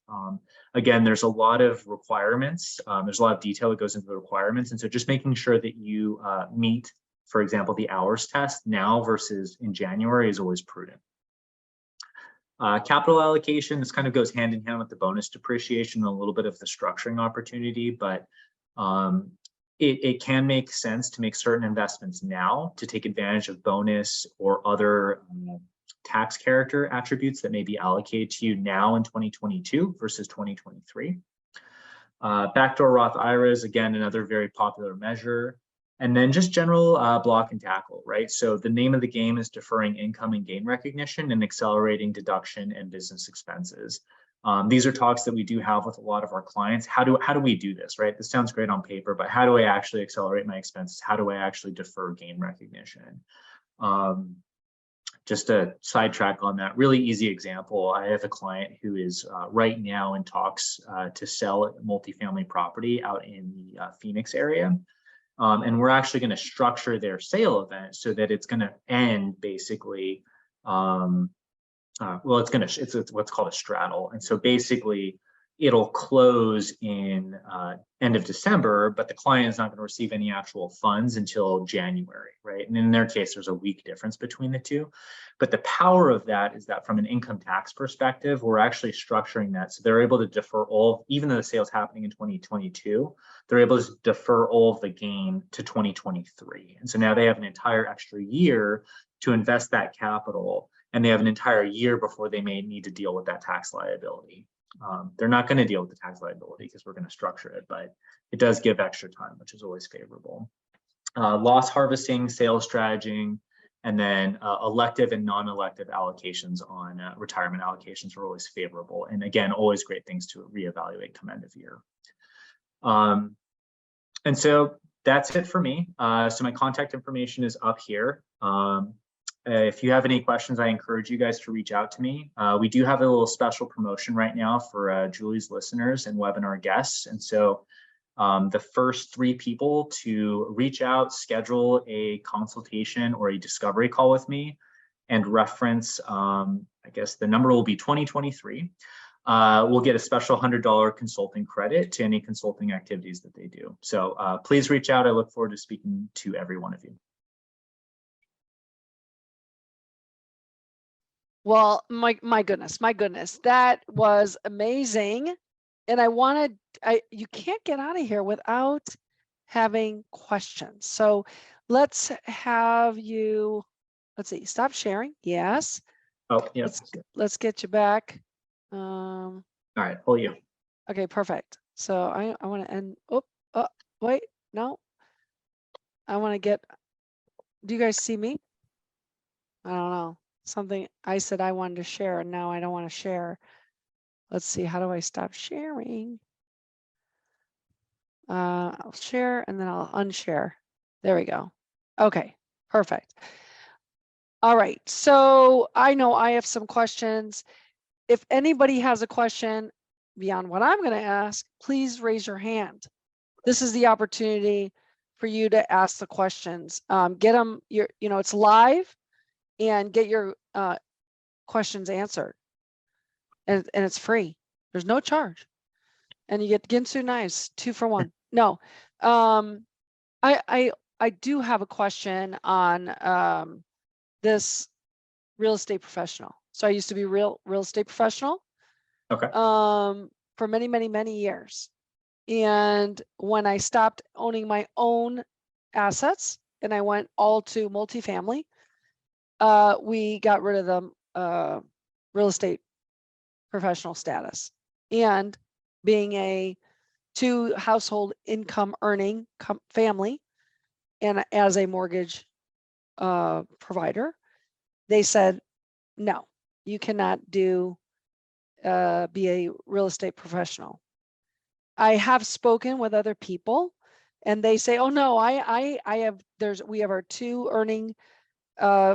[SPEAKER 2] Again, there's a lot of requirements. There's a lot of detail that goes into the requirements. And so just making sure that you meet, for example, the hours test now versus in January is always prudent. Capital allocation, this kind of goes hand in hand with the bonus depreciation and a little bit of the structuring opportunity, but it can make sense to make certain investments now to take advantage of bonus or other tax character attributes that may be allocated to you now in 2022 versus 2023. Backdoor Roth IRAs, again, another very popular measure. And then just general block and tackle, right? So the name of the game is deferring income and gain recognition and accelerating deduction and business expenses. These are talks that we do have with a lot of our clients. How do we do this, right? This sounds great on paper, but how do I actually accelerate my expenses? How do I actually defer gain recognition? Just a sidetrack on that, really easy example. I have a client who is right now in talks to sell multifamily property out in the Phoenix area. And we're actually going to structure their sale event so that it's going to end basically, well, it's what's called a straddle. And so basically it'll close in end of December, but the client is not going to receive any actual funds until January, right? And in their case, there's a week difference between the two. But the power of that is that from an income tax perspective, we're actually structuring that. So they're able to defer all, even though the sale's happening in 2022, they're able to defer all of the gain to 2023. And so now they have an entire extra year to invest that capital, and they have an entire year before they may need to deal with that tax liability. They're not going to deal with the tax liability because we're going to structure it, but it does give extra time, which is always favorable. Loss harvesting, sales strategy, and then elective and non-elective allocations on retirement allocations are always favorable. And again, always great things to reevaluate come end of year. And so that's it for me. So my contact information is up here. If you have any questions, I encourage you guys to reach out to me. We do have a little special promotion right now for Julie's listeners and webinar guests. And so the first 3 people to reach out, schedule a consultation or a discovery call with me and reference, I guess the number will be 2023. We'll get a special $100 consulting credit to any consulting activities that they do. So please reach out. I look forward to speaking to every one of you.
[SPEAKER 1] Well, my goodness, that was amazing. And you can't get out of here without having questions. So let's have you, let's see, stop sharing. Yes.
[SPEAKER 2] Oh, yeah.
[SPEAKER 1] Let's get you back.
[SPEAKER 2] All right, pull you.
[SPEAKER 1] Okay, perfect. So I want to end, wait, no. I want to get do you guys see me? I don't know. Something I said I wanted to share and now I don't want to share. Let's see, how do I stop sharing? I'll share and then I'll unshare. There we go. Okay, perfect. All right, so I know I have some questions. If anybody has a question beyond what I'm going to ask, please raise your hand. This is the opportunity for you to ask the questions. Get them, it's live, and get your questions answered. And it's free. There's no charge. And you get Ginsu knives, 2 for 1. No, I do have a question on this real estate professional. So I used to be real estate professional
[SPEAKER 2] Okay.
[SPEAKER 1] for many, many, many years. And when I stopped owning my own assets and I went all to multifamily, we got rid of the real estate professional status. And being a 2 household income earning family and as a mortgage provider, they said, no, you cannot be a real estate professional. I have spoken with other people and they say, oh no, we have our 2 earning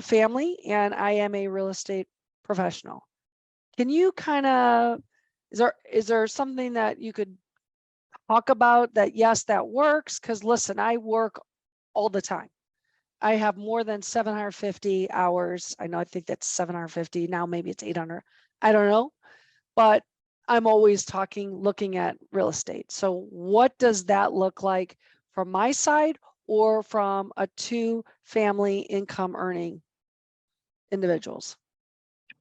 [SPEAKER 1] family and I am a real estate professional. Can you kind of, is there something that you could talk about that, yes, that works? Because listen, I work all the time. I have more than 750 hours. I think that's 750. Now maybe it's 800. I don't know. But I'm always looking at real estate. So what does that look like from my side or from a 2 family income earning individuals?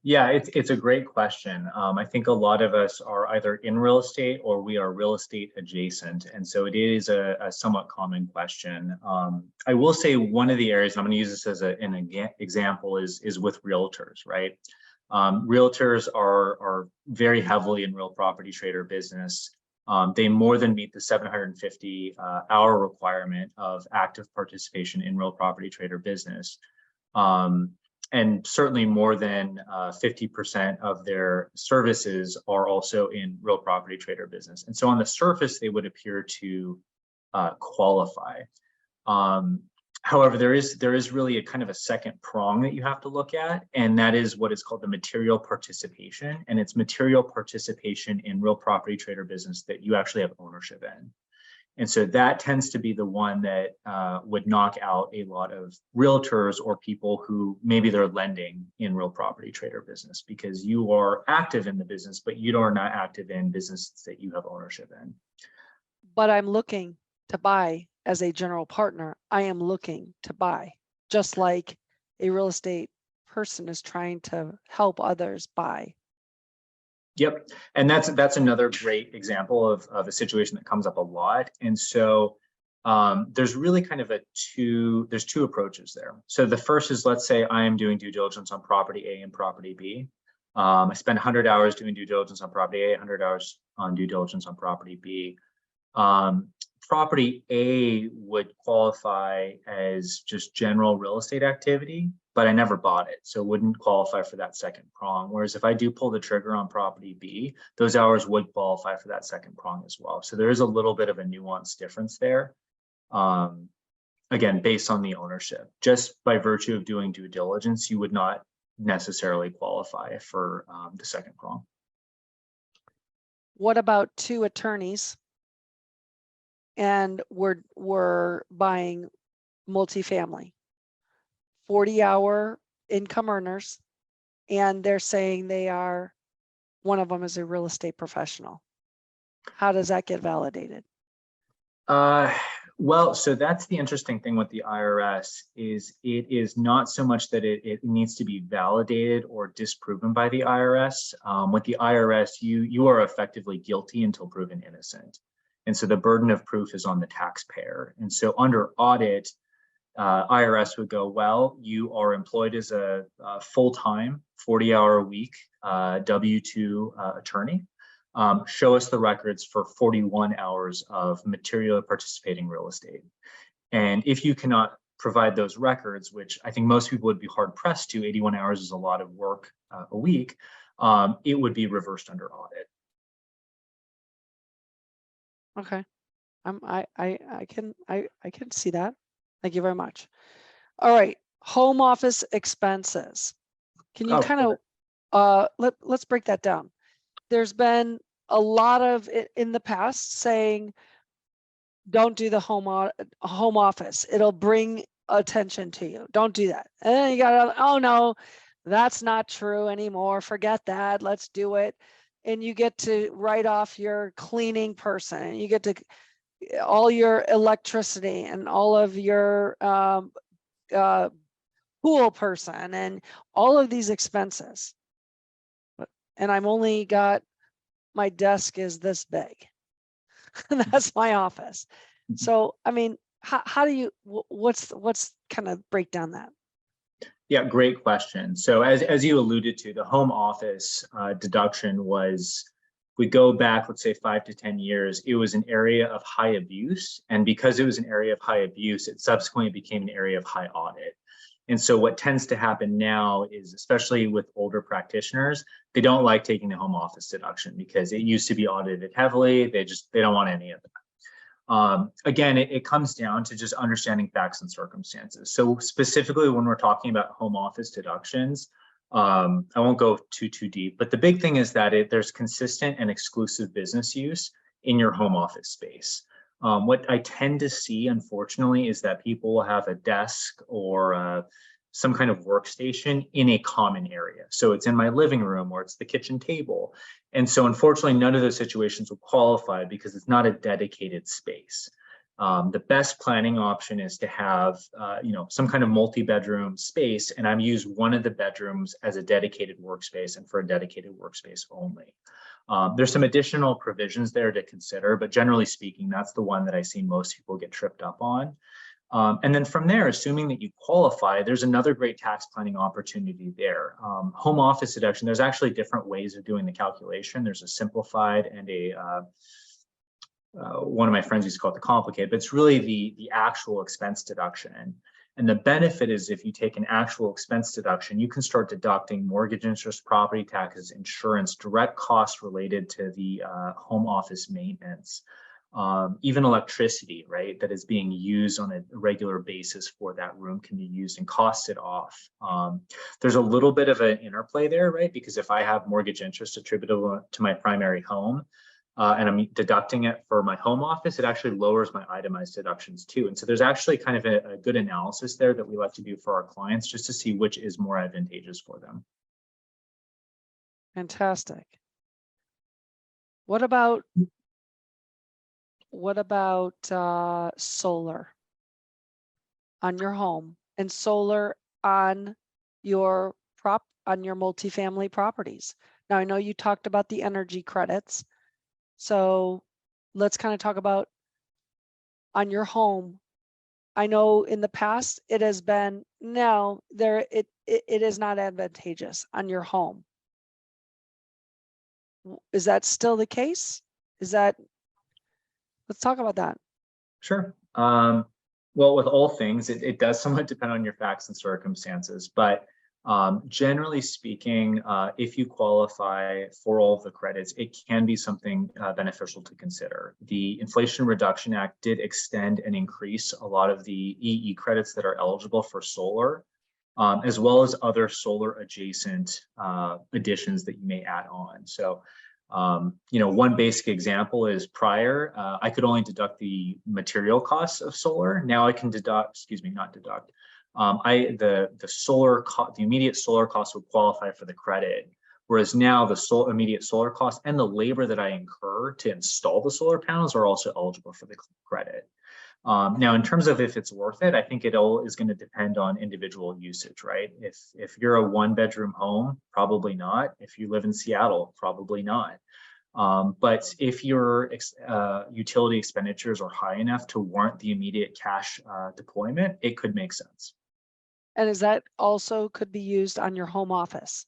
[SPEAKER 2] Yeah, it's a great question. I think a lot of us are either in real estate or we are real estate adjacent. And so it is a somewhat common question. I will say one of the areas, I'm going to use this as an example, is with realtors, right? Realtors are very heavily in real property trader business. They more than meet the 750 hour requirement of active participation in real property trader business. And certainly more than 50% of their services are also in real property trader business. And so on the surface, they would appear to qualify. However, there is really a kind of a second prong that you have to look at, and that is what is called the material participation. And it's material participation in real property trader business that you actually have ownership in. And so that tends to be the one that would knock out a lot of realtors or people who maybe they're lending in real property trader business, because you are active in the business, but you are not active in businesses that you have ownership in.
[SPEAKER 1] But I'm looking to buy as a general partner. I am looking to buy, just like a real estate person is trying to help others buy.
[SPEAKER 2] Yep, and that's another great example of a situation that comes up a lot. And so there's really kind of there's 2 approaches there. So the first is, let's say I am doing due diligence on property A and property B. I spend 100 hours doing due diligence on property A, 100 hours on due diligence on property B. Property A would qualify as just general real estate activity, but I never bought it, so it wouldn't qualify for that second prong. Whereas if I do pull the trigger on property B, those hours would qualify for that second prong as well. So there is a little bit of a nuanced difference there. Again, based on the ownership, just by virtue of doing due diligence, you would not necessarily qualify for the second prong.
[SPEAKER 1] What about 2 attorneys? And we're buying multifamily, 40-hour income earners, and they're saying one of them is a real estate professional. How does that get validated?
[SPEAKER 2] Well, so that's the interesting thing with the IRS is it is not so much that it needs to be validated or disproven by the IRS. With the IRS, you are effectively guilty until proven innocent. And so the burden of proof is on the taxpayer. And so under audit, IRS would go, well, you are employed as a full-time 40-hour a week W-2 attorney. Show us the records for 41 hours of material participating real estate. And if you cannot provide those records, which I think most people would be hard pressed to. 81 hours is a lot of work a week. It would be reversed under audit.
[SPEAKER 1] Okay. I can see that. Thank you very much. All right. Home office expenses. Can you kind of let's break that down. There's been a lot of in the past saying don't do the home office. It'll bring attention to you. Don't do that. And then you got, oh no, that's not true anymore. Forget that. Let's do it. And you get to write off your cleaning person. You get to all your electricity and all of your pool person and all of these expenses. And I'm only got, my desk is this big. That's my office. So, I mean, how do you, what's kind of break down that?
[SPEAKER 2] Yeah, great question. So as you alluded to, the home office deduction was, we go back, let's say 5 to 10 years, it was an area of high abuse. And because it was an area of high abuse, it subsequently became an area of high audit. And so what tends to happen now is, especially with older practitioners, they don't like taking the home office deduction because it used to be audited heavily. They don't want any of that. Again, it comes down to just understanding facts and circumstances. So specifically when we're talking about home office deductions, I won't go too deep, but the big thing is that there's consistent and exclusive business use in your home office space. What I tend to see, unfortunately, is that people will have a desk or some kind of workstation in a common area. So it's in my living room or it's the kitchen table. And so unfortunately, none of those situations will qualify because it's not a dedicated space. The best planning option is to have, some kind of multi-bedroom space, and I'm use one of the bedrooms as a dedicated workspace and for a dedicated workspace only. There's some additional provisions there to consider, but generally speaking, that's the one that I see most people get tripped up on. And then from there, assuming that you qualify, there's another great tax planning opportunity there. Home office deduction, there's actually different ways of doing the calculation. There's a simplified and one of my friends used to call it the complicated, but it's really the actual expense deduction. And the benefit is if you take an actual expense deduction, you can start deducting mortgage interest, property taxes, insurance, direct costs related to the home office maintenance. Even electricity, right, that is being used on a regular basis for that room can be used and costed off. There's a little bit of an interplay there, right? Because if I have mortgage interest attributable to my primary home and I'm deducting it for my home office, it actually lowers my itemized deductions too. And so there's actually kind of a good analysis there that we like to do for our clients just to see which is more advantageous for them.
[SPEAKER 1] Fantastic. What about solar on your home and solar on your multifamily properties? Now I know you talked about the energy credits, so let's kind of talk about on your home. I know in the past it has been it is not advantageous on your home. Is that still the case? Let's talk about that.
[SPEAKER 2] Sure. Well, with all things, it does somewhat depend on your facts and circumstances, but generally speaking, if you qualify for all of the credits, it can be something beneficial to consider. The Inflation Reduction Act did extend and increase a lot of the EE credits that are eligible for solar, as well as other solar adjacent additions that you may add on. So one basic example is prior, I could only deduct the material costs of solar. Now I can deduct, not deduct. The immediate solar cost would qualify for the credit. Whereas now the immediate solar cost and the labor that I incur to install the solar panels are also eligible for the credit. Now, in terms of if it's worth it, I think it all is going to depend on individual usage, right? If you're a 1-bedroom home, probably not. If you live in Seattle, probably not. But if your utility expenditures are high enough to warrant the immediate cash deployment, it could make sense.
[SPEAKER 1] And is that also could be used on your home office?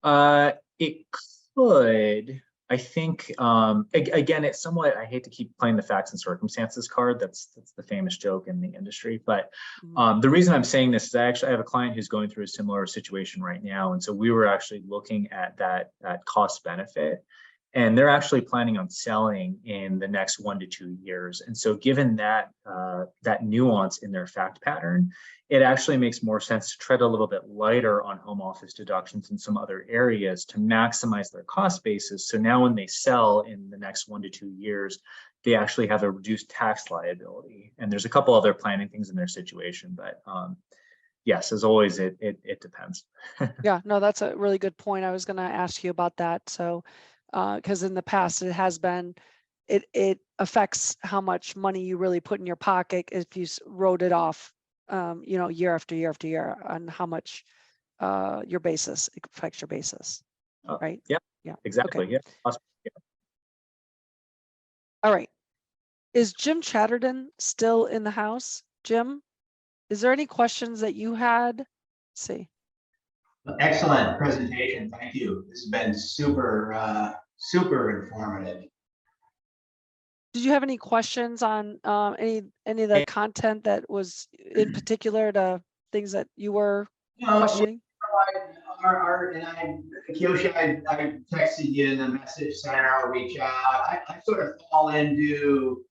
[SPEAKER 2] It could. I think, again, it's somewhat, I hate to keep playing the facts and circumstances card. That's the famous joke in the industry. But the reason I'm saying this is I have a client who's going through a similar situation right now. And so we were actually looking at that cost benefit. And they're actually planning on selling in the next 1 to 2 years. And so given that that nuance in their fact pattern, it actually makes more sense to tread a little bit lighter on home office deductions in some other areas to maximize their cost basis. So now when they sell in the next 1 to 2 years, they actually have a reduced tax liability. And there's a couple other planning things in their situation, but yes, as always, it depends.
[SPEAKER 1] Yeah, no, that's a really good point. I was going to ask you about that. So, because in the past it has been, it affects how much money you really put in your pocket if you wrote it off, you know, year after year after year, on how much your basis, it affects your basis, right?
[SPEAKER 2] Yeah,
[SPEAKER 1] Yeah,
[SPEAKER 2] exactly.
[SPEAKER 1] okay.
[SPEAKER 2] Yeah.
[SPEAKER 1] All right. Is Jim Chatterton still in the house? Jim, is there any questions that you had? Let's see.
[SPEAKER 3] Excellent presentation. Thank you. This has been super, super informative.
[SPEAKER 1] Did you have any questions on any of the content that was in particular to things that you were questioning?
[SPEAKER 3] Kiyoshi, I texted you in the message center. I'll reach out. I sort of fall into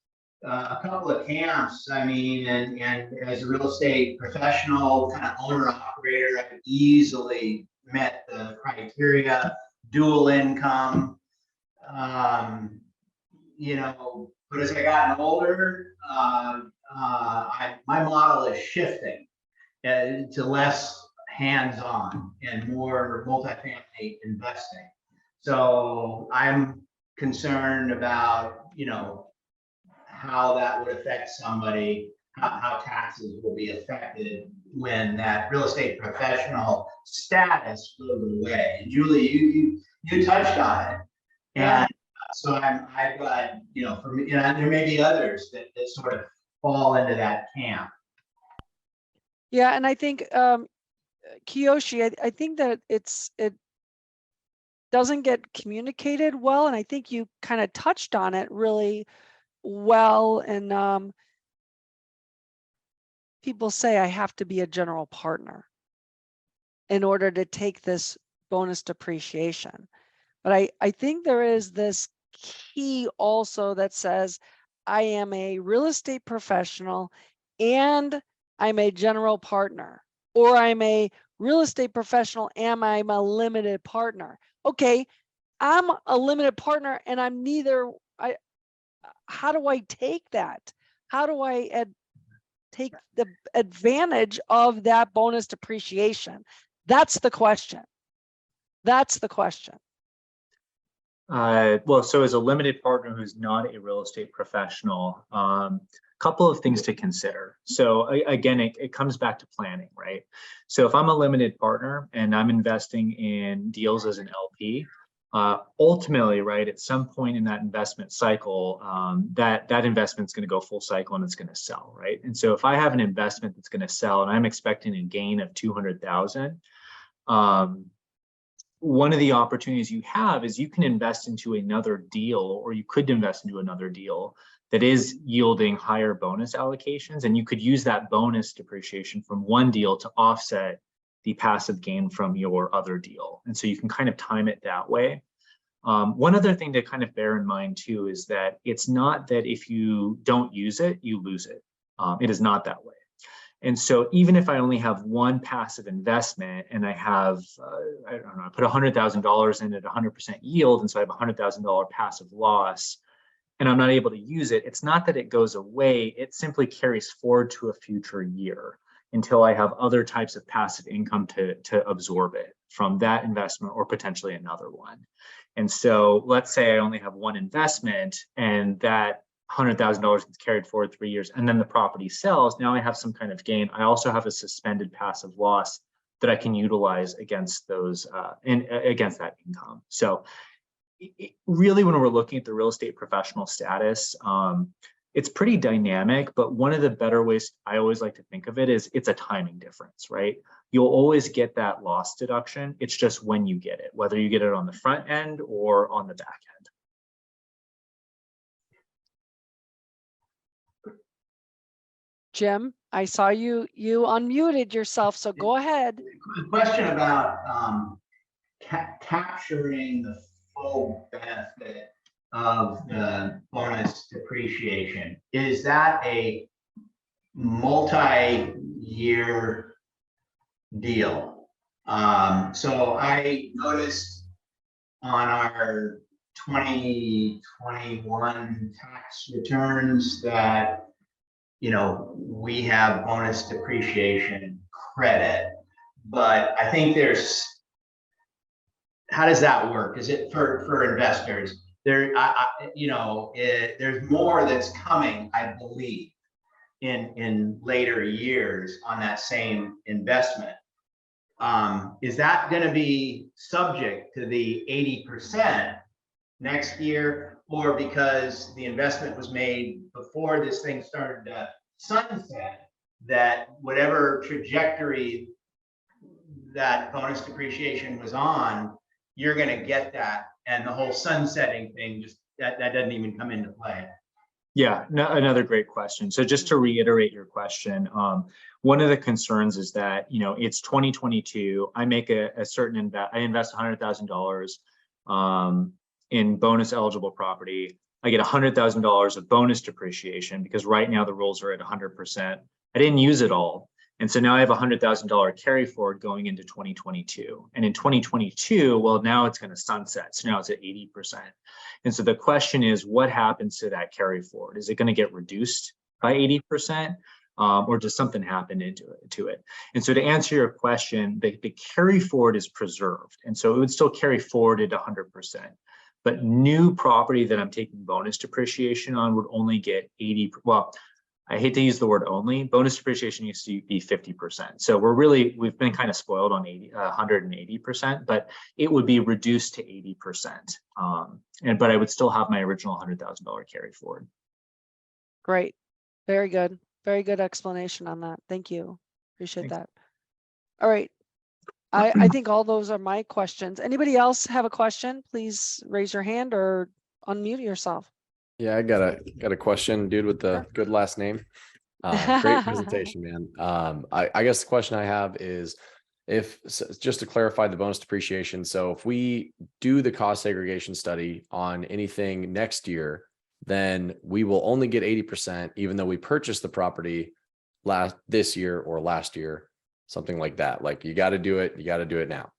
[SPEAKER 3] a couple of camps. I mean, and as a real estate professional, kind of owner operator, I easily met the criteria, dual income. You know, but as I gotten older, my model is shifting to less hands-on and more multifamily investing. So I'm concerned about, you know, how that would affect somebody, how taxes will be affected when that real estate professional status goes away. And Julie, you touched on it. And so I've got, you know, for me, you know, there may be others that sort of fall into that camp.
[SPEAKER 1] Yeah, and I think Kiyoshi, I think that it doesn't get communicated well, and I think you kind of touched on it really well. And people say I have to be a general partner in order to take this bonus depreciation. But I think there is this key also that says I am a real estate professional and I'm a general partner, or I'm a real estate professional and I'm a limited partner. Okay, I'm a limited partner and I'm neither. How do I take that? How do I take the advantage of that bonus depreciation? That's the question. That's the question.
[SPEAKER 2] Well, so as a limited partner who's not a real estate professional, couple of things to consider. So again, it comes back to planning, right? So if I'm a limited partner and I'm investing in deals as an LP, ultimately, right, at some point in that investment cycle, that investment's going to go full cycle and it's going to sell, right? And so if I have an investment that's going to sell and I'm expecting a gain of 200,000, one of the opportunities you have is you can invest into another deal, or you could invest into another deal that is yielding higher bonus allocations, and you could use that bonus depreciation from one deal to offset the passive gain from your other deal. And so you can kind of time it that way. One other thing to kind of bear in mind too is that it's not that if you don't use it, you lose it. It is not that way. And so even if I only have one passive investment and I have, I don't know, I put $100,000 in at 100% yield, and so I have $100,000 passive loss, and I'm not able to use it, it's not that it goes away, it simply carries forward to a future year until I have other types of passive income to absorb it from that investment or potentially another one. And so let's say I only have one investment and that $100,000 gets carried forward 3 years, and then the property sells. Now I have some kind of gain. I also have a suspended passive loss that I can utilize against those against that income. So really, when we're looking at the real estate professional status, it's pretty dynamic, but one of the better ways I always like to think of it is it's a timing difference, right? You'll always get that loss deduction. It's just when you get it, whether you get it on the front end or on the back end.
[SPEAKER 1] Jim, I saw you unmuted yourself, so go ahead.
[SPEAKER 3] A question about capturing the full benefit of the bonus depreciation. Is that a multi-year deal? So I noticed on our 2021 tax returns that, we have bonus depreciation credit, but I think how does that work? Is it for investors? There's more that's coming, I believe, in later years on that same investment. Is that going to be subject to the 80% next year, or because the investment was made before this thing started to sunset, that whatever trajectory that bonus depreciation was on, you're going to get that, and the whole sunsetting thing just that doesn't even come into play?
[SPEAKER 2] Yeah, no, another great question. So just to reiterate your question, one of the concerns is that, it's 2022. I make a certain I invest $100,000 in bonus eligible property. I get $100,000 of bonus depreciation because right now the rules are at 100%. I didn't use it all. And so now I have $100,000 carry forward going into 2022. And in 2022, well, now it's going to sunset. So now it's at 80%. And so the question is, what happens to that carry forward? Is it going to get reduced by 80%? Or does something happen to it? And so to answer your question, the carry forward is preserved. And so it would still carry forward at 100%. But new property that I'm taking bonus depreciation on would only get 80. Well, I hate to use the word only. Bonus depreciation used to be 50%. So we've been kind of spoiled on 180%, but it would be reduced to 80%. But I would still have my original $100,000 carry forward.
[SPEAKER 1] Great. Very good. Very good explanation on that. Thank you. Appreciate
[SPEAKER 2] Thanks.
[SPEAKER 1] that. All right. I think all those are my questions. Anybody else have a question? Please raise your hand or unmute yourself.
[SPEAKER 4] Yeah, I got a question, dude, with the good last name. Great presentation, man. I guess the question I have is, just to clarify the bonus depreciation. So if we do the cost segregation study on anything next year, then we will only get 80%, even though we purchased the property this year or last year, something like that. Like, you got to do it. You got to do it now.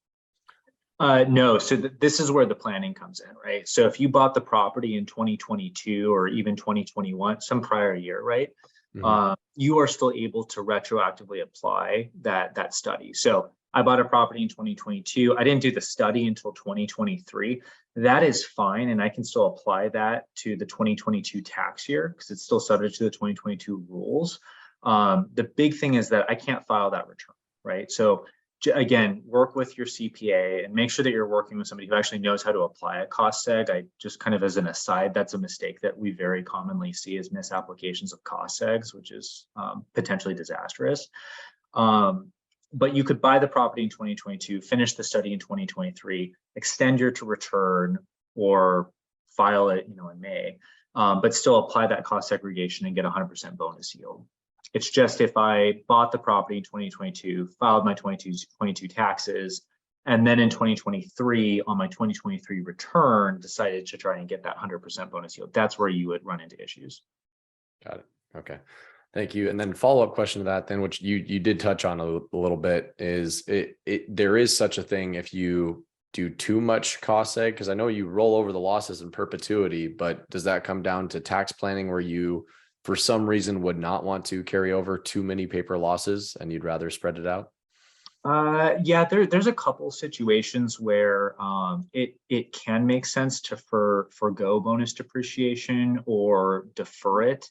[SPEAKER 2] No, so this is where the planning comes in, right? So if you bought the property in 2022 or even 2021, some prior year, right? Mm-hmm. You are still able to retroactively apply that study. So I bought a property in 2022. I didn't do the study until 2023. That is fine, and I can still apply that to the 2022 tax year because it's still subject to the 2022 rules. The big thing is that I can't file that return, right? So again, work with your CPA and make sure that you're working with somebody who actually knows how to apply a cost seg. I just kind of, as an aside, that's a mistake that we very commonly see is misapplications of cost segs, which is potentially disastrous. But you could buy the property in 2022, finish the study in 2023, extend your to return or file it, in May, but still apply that cost segregation and get 100% bonus yield. It's just if I bought the property in 2022, filed my 2022 taxes, and then in 2023 on my 2023 return decided to try and get that 100% bonus yield, that's where you would run into issues.
[SPEAKER 4] Got it. Okay. Thank you. And then follow-up question to that then, which you did touch on a little bit, is there is such a thing if you do too much cost seg? Because I know you roll over the losses in perpetuity, but does that come down to tax planning where you, for some reason, would not want to carry over too many paper losses and you'd rather spread it out?
[SPEAKER 2] Yeah, there's a couple situations where it can make sense to forgo bonus depreciation or defer it.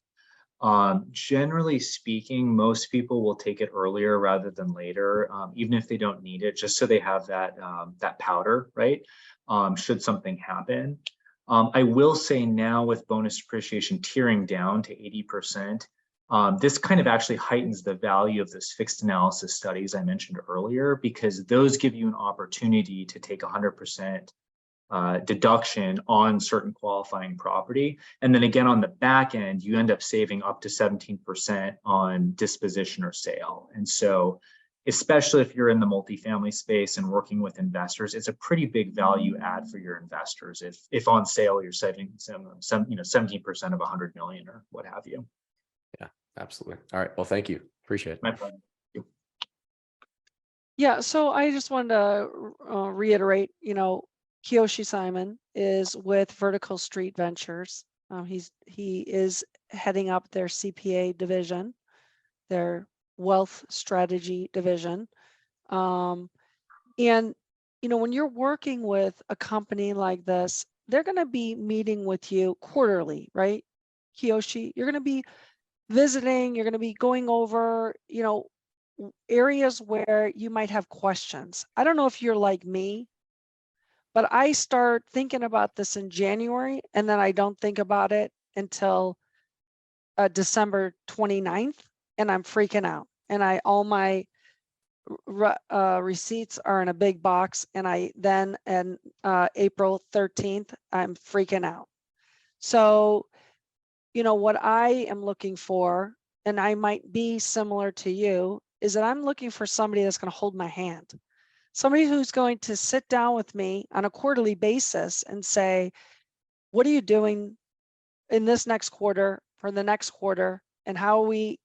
[SPEAKER 2] Generally speaking, most people will take it earlier rather than later, even if they don't need it, just so they have that powder, right? Should something happen. I will say now with bonus depreciation tiering down to 80%, this kind of actually heightens the value of those fixed analysis studies I mentioned earlier, because those give you an opportunity to take 100% deduction on certain qualifying property. And then again, on the back end, you end up saving up to 17% on disposition or sale. And so, especially if you're in the multifamily space and working with investors, it's a pretty big value add for your investors. If on sale, you're saving 17% of 100 million or what have you.
[SPEAKER 4] Yeah, absolutely. All right. Well, thank you. Appreciate it.
[SPEAKER 2] My pleasure.
[SPEAKER 1] Yeah, so I just wanted to reiterate, Kiyoshi Simon is with Vertical Street Ventures. He is heading up their CPA division, their wealth strategy division. And, when you're working with a company like this, they're going to be meeting with you quarterly, right? Kiyoshi, you're going to be visiting, you're going to be going over, areas where you might have questions. I don't know if you're like me, but I start thinking about this in January, and then I don't think about it until December 29th, and I'm freaking out. And all my receipts are in a big box, and April 13th, I'm freaking out. So, what I am looking for, and I might be similar to you, is that I'm looking for somebody that's going to hold my hand. Somebody who's going to sit down with me on a quarterly basis and say, what are you doing in this next quarter for the next quarter? And how we,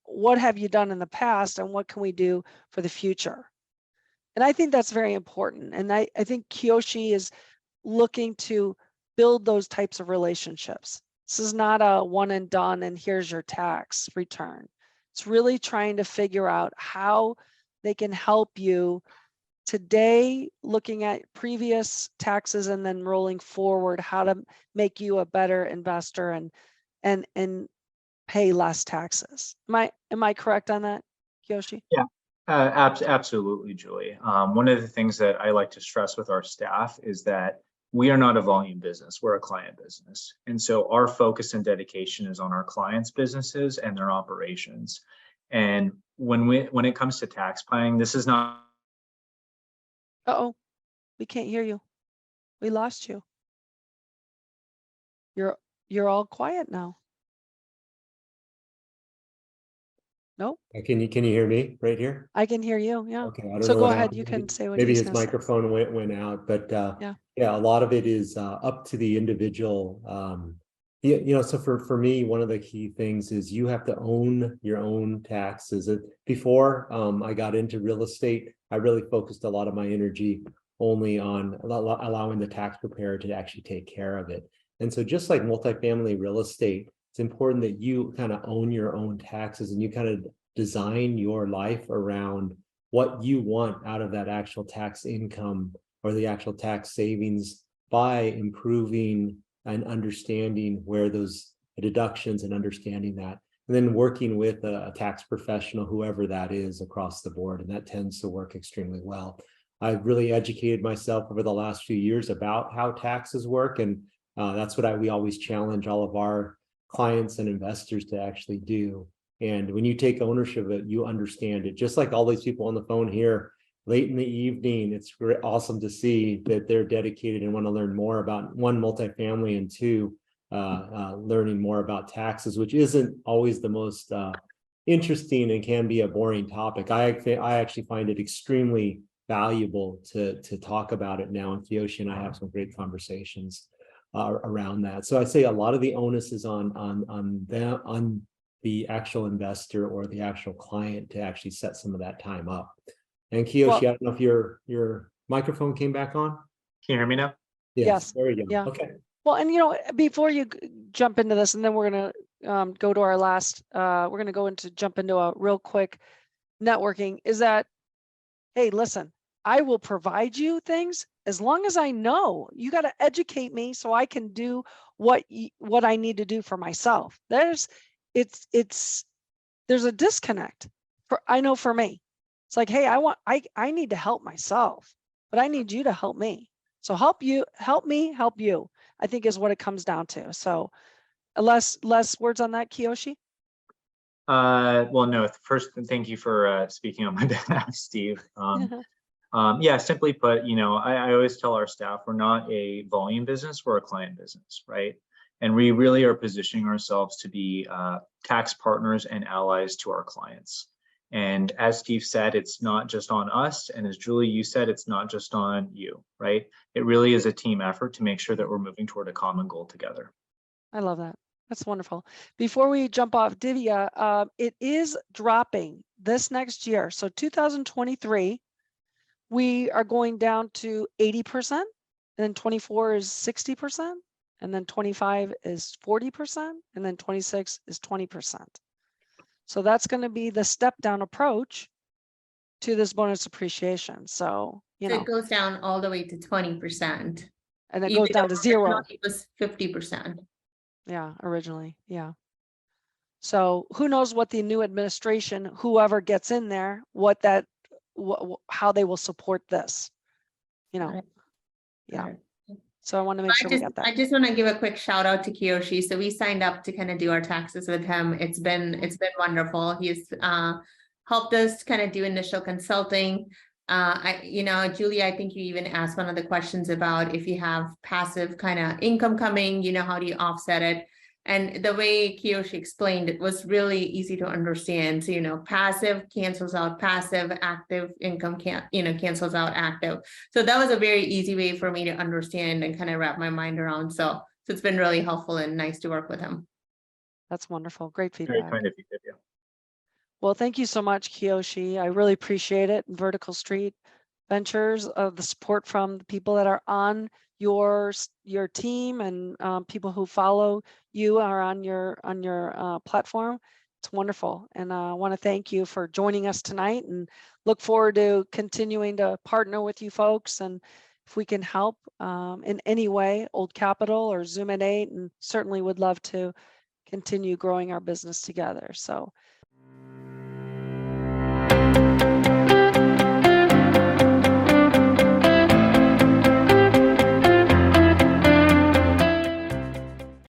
[SPEAKER 1] what have you done in the past and what can we do for the future? And I think that's very important. And I think Kiyoshi is looking to build those types of relationships. This is not a one and done and here's your tax return. It's really trying to figure out how they can help you today, looking at previous taxes and then rolling forward, how to make you a better investor and pay less taxes. Am I correct on that, Kiyoshi?
[SPEAKER 2] Yeah, absolutely, Julie. One of the things that I like to stress with our staff is that we are not a volume business, we're a client business. And so our focus and dedication is on our clients' businesses and their operations. And when it comes to tax planning, this is not.
[SPEAKER 1] Uh-oh, we can't hear you. We lost you. You're all quiet now. Nope.
[SPEAKER 5] Can you hear me right here?
[SPEAKER 1] I can hear you. Yeah.
[SPEAKER 5] Okay. I don't
[SPEAKER 1] So
[SPEAKER 5] know
[SPEAKER 1] go
[SPEAKER 5] what
[SPEAKER 1] ahead.
[SPEAKER 5] happened.
[SPEAKER 1] You can say what
[SPEAKER 5] maybe
[SPEAKER 1] he's
[SPEAKER 5] his
[SPEAKER 1] gonna say.
[SPEAKER 5] microphone went out, but
[SPEAKER 1] Yeah.
[SPEAKER 5] a lot of it is up to the individual. So for me, one of the key things is you have to own your own taxes. Before I got into real estate, I really focused a lot of my energy only on allowing the tax preparer to actually take care of it. And so just like multifamily real estate, it's important that you kind of own your own taxes and you kind of design your life around what you want out of that actual tax income or the actual tax savings by improving and understanding where those deductions and understanding that, and then working with a tax professional, whoever that is, across the board. And that tends to work extremely well. I've really educated myself over the last few years about how taxes work. And that's what we always challenge all of our clients and investors to actually do. And when you take ownership of it, you understand it. Just like all these people on the phone here, late in the evening, it's awesome to see that they're dedicated and want to learn more about, one, multifamily, and two, learning more about taxes, which isn't always the most interesting and can be a boring topic. I actually find it extremely valuable to talk about it now. And Kiyoshi and I have some great conversations around that. So I say a lot of the onus is on the actual investor or the actual client to actually set some of that time up. And Kiyoshi,
[SPEAKER 1] Well,
[SPEAKER 5] I don't know if your microphone came back on.
[SPEAKER 2] Can you hear me now?
[SPEAKER 1] Yes.
[SPEAKER 5] There we go.
[SPEAKER 1] Yeah.
[SPEAKER 5] Okay.
[SPEAKER 1] Well, and before you jump into this, and then we're gonna go to our last. We're gonna jump into a real quick networking. Is that, hey, listen, I will provide you things as long as I know. You got to educate me so I can do what I need to do for myself. There's a disconnect. I know for me, it's like, hey, I need to help myself, but I need you to help me. So help me, help you, I think is what it comes down to. So less words on that, Kiyoshi?
[SPEAKER 2] Well, no, first, thank you for speaking on my behalf, Steve. Yeah, simply put, I always tell our staff we're not a volume business, we're a client business, right? And we really are positioning ourselves to be tax partners and allies to our clients. And as Steve said, it's not just on us. And as Julie, you said, it's not just on you, right? It really is a team effort to make sure that we're moving toward a common goal together.
[SPEAKER 1] I love that. That's wonderful. Before we jump off, Divya, it is dropping this next year. So 2023, we are going down to 80%, and then 24 is 60%, and then 25 is 40%, and then 26 is 20%. So that's going to be the step down approach to this bonus depreciation. So,
[SPEAKER 6] So it goes down all the way to 20%.
[SPEAKER 1] and it goes down to zero.
[SPEAKER 6] It was 50%.
[SPEAKER 1] Yeah, originally, yeah. So who knows what the new administration, whoever gets in there, how they will support this,
[SPEAKER 6] Got it.
[SPEAKER 1] yeah.
[SPEAKER 6] Got it.
[SPEAKER 1] So I want to make sure we got that.
[SPEAKER 6] I just want to give a quick shout out to Kiyoshi. So we signed up to kind of do our taxes with him. It's been wonderful. He's helped us kind of do initial consulting. Julie, I think you even asked one of the questions about if you have passive kind of income coming, how do you offset it? And the way Kiyoshi explained it was really easy to understand. So, passive cancels out passive, active income cancels out active. So that was a very easy way for me to understand and kind of wrap my mind around. So it's been really helpful and nice to work with him.
[SPEAKER 1] That's wonderful. Great
[SPEAKER 2] Very
[SPEAKER 1] feedback.
[SPEAKER 2] kind of you, Divya.
[SPEAKER 1] Well, thank you so much, Kiyoshi. I really appreciate it. Vertical Street Ventures, the support from the people that are on your team and people who follow you are on your platform. It's wonderful. And I want to thank you for joining us tonight and look forward to continuing to partner with you folks. And if we can help in any way, Old Capital or Zoom at 8, and certainly would love to continue growing our business together. So